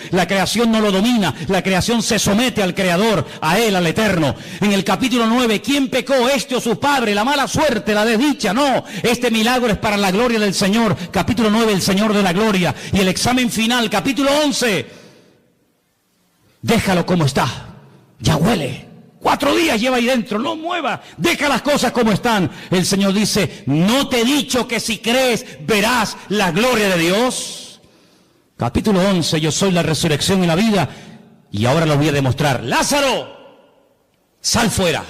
no lo domina, la creación se somete al Creador, a Él, al Eterno. En el capítulo 9, ¿quién pecó? Este o su padre, la mala suerte, la desdicha, no, este milagro es para la gloria del Señor. Capítulo 9, el Señor de la gloria. Y el examen final, capítulo 11, déjalo como está, ya huele. 4 días lleva ahí dentro, no mueva, deja las cosas como están. El Señor dice, ¿no te he dicho que si crees verás la gloria de Dios? Capítulo 11, yo soy la resurrección y la vida, y ahora lo voy a demostrar. Lázaro, sal fuera.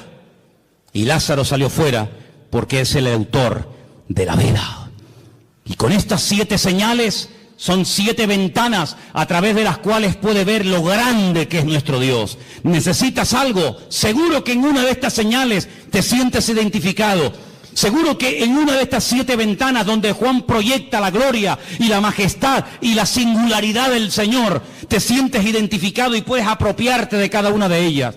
Y Lázaro salió fuera porque es el autor de la vida. Y con estas 7 señales, son 7 ventanas a través de las cuales puede ver lo grande que es nuestro Dios. ¿Necesitas algo? Seguro que en una de estas señales te sientes identificado. Seguro que en una de estas 7 ventanas donde Juan proyecta la gloria y la majestad y la singularidad del Señor, te sientes identificado y puedes apropiarte de cada una de ellas.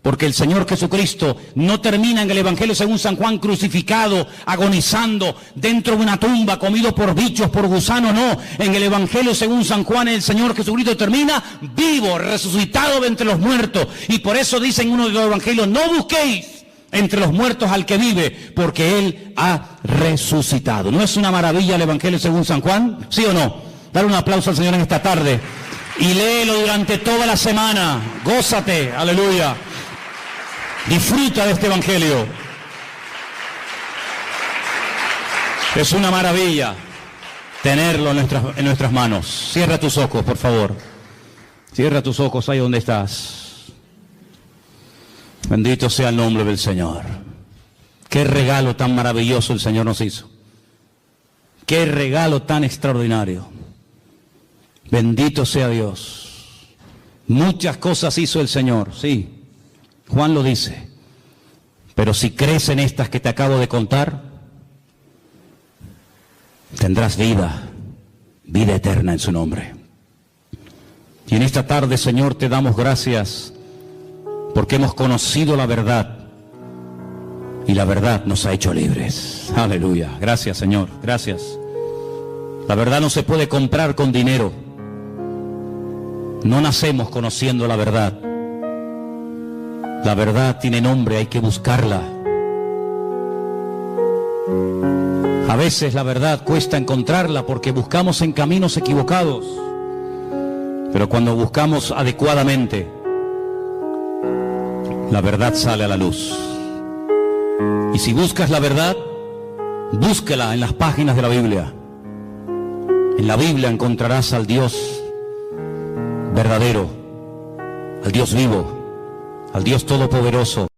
Porque el Señor Jesucristo no termina en el Evangelio según San Juan crucificado, agonizando dentro de una tumba, comido por bichos, por gusanos, no. En el Evangelio según San Juan el Señor Jesucristo termina vivo, resucitado de entre los muertos. Y por eso dice en uno de los Evangelios, no busquéis entre los muertos al que vive, porque Él ha resucitado. ¿No es una maravilla el Evangelio según San Juan? ¿Sí o no? Dale un aplauso al Señor en esta tarde. Y léelo durante toda la semana. Gózate, aleluya. Disfruta de este Evangelio. Es una maravilla tenerlo en nuestras manos. Cierra tus ojos, por favor. Cierra tus ojos ahí donde estás. Bendito sea el nombre del Señor. Qué regalo tan maravilloso el Señor nos hizo. Qué regalo tan extraordinario. Bendito sea Dios. Muchas cosas hizo el Señor, sí. Juan lo dice, pero si crees en estas que te acabo de contar, tendrás vida eterna en su nombre. Y en esta tarde, Señor, te damos gracias porque hemos conocido la verdad y la verdad nos ha hecho libres. Aleluya. Gracias, Señor. Gracias. La verdad no se puede comprar con dinero. No nacemos conociendo la verdad. La verdad tiene nombre, hay que buscarla. A veces la verdad cuesta encontrarla porque buscamos en caminos equivocados. Pero cuando buscamos adecuadamente, la verdad sale a la luz. Y si buscas la verdad, búsquela en las páginas de la Biblia. En la Biblia encontrarás al Dios verdadero, al Dios vivo, al Dios todopoderoso.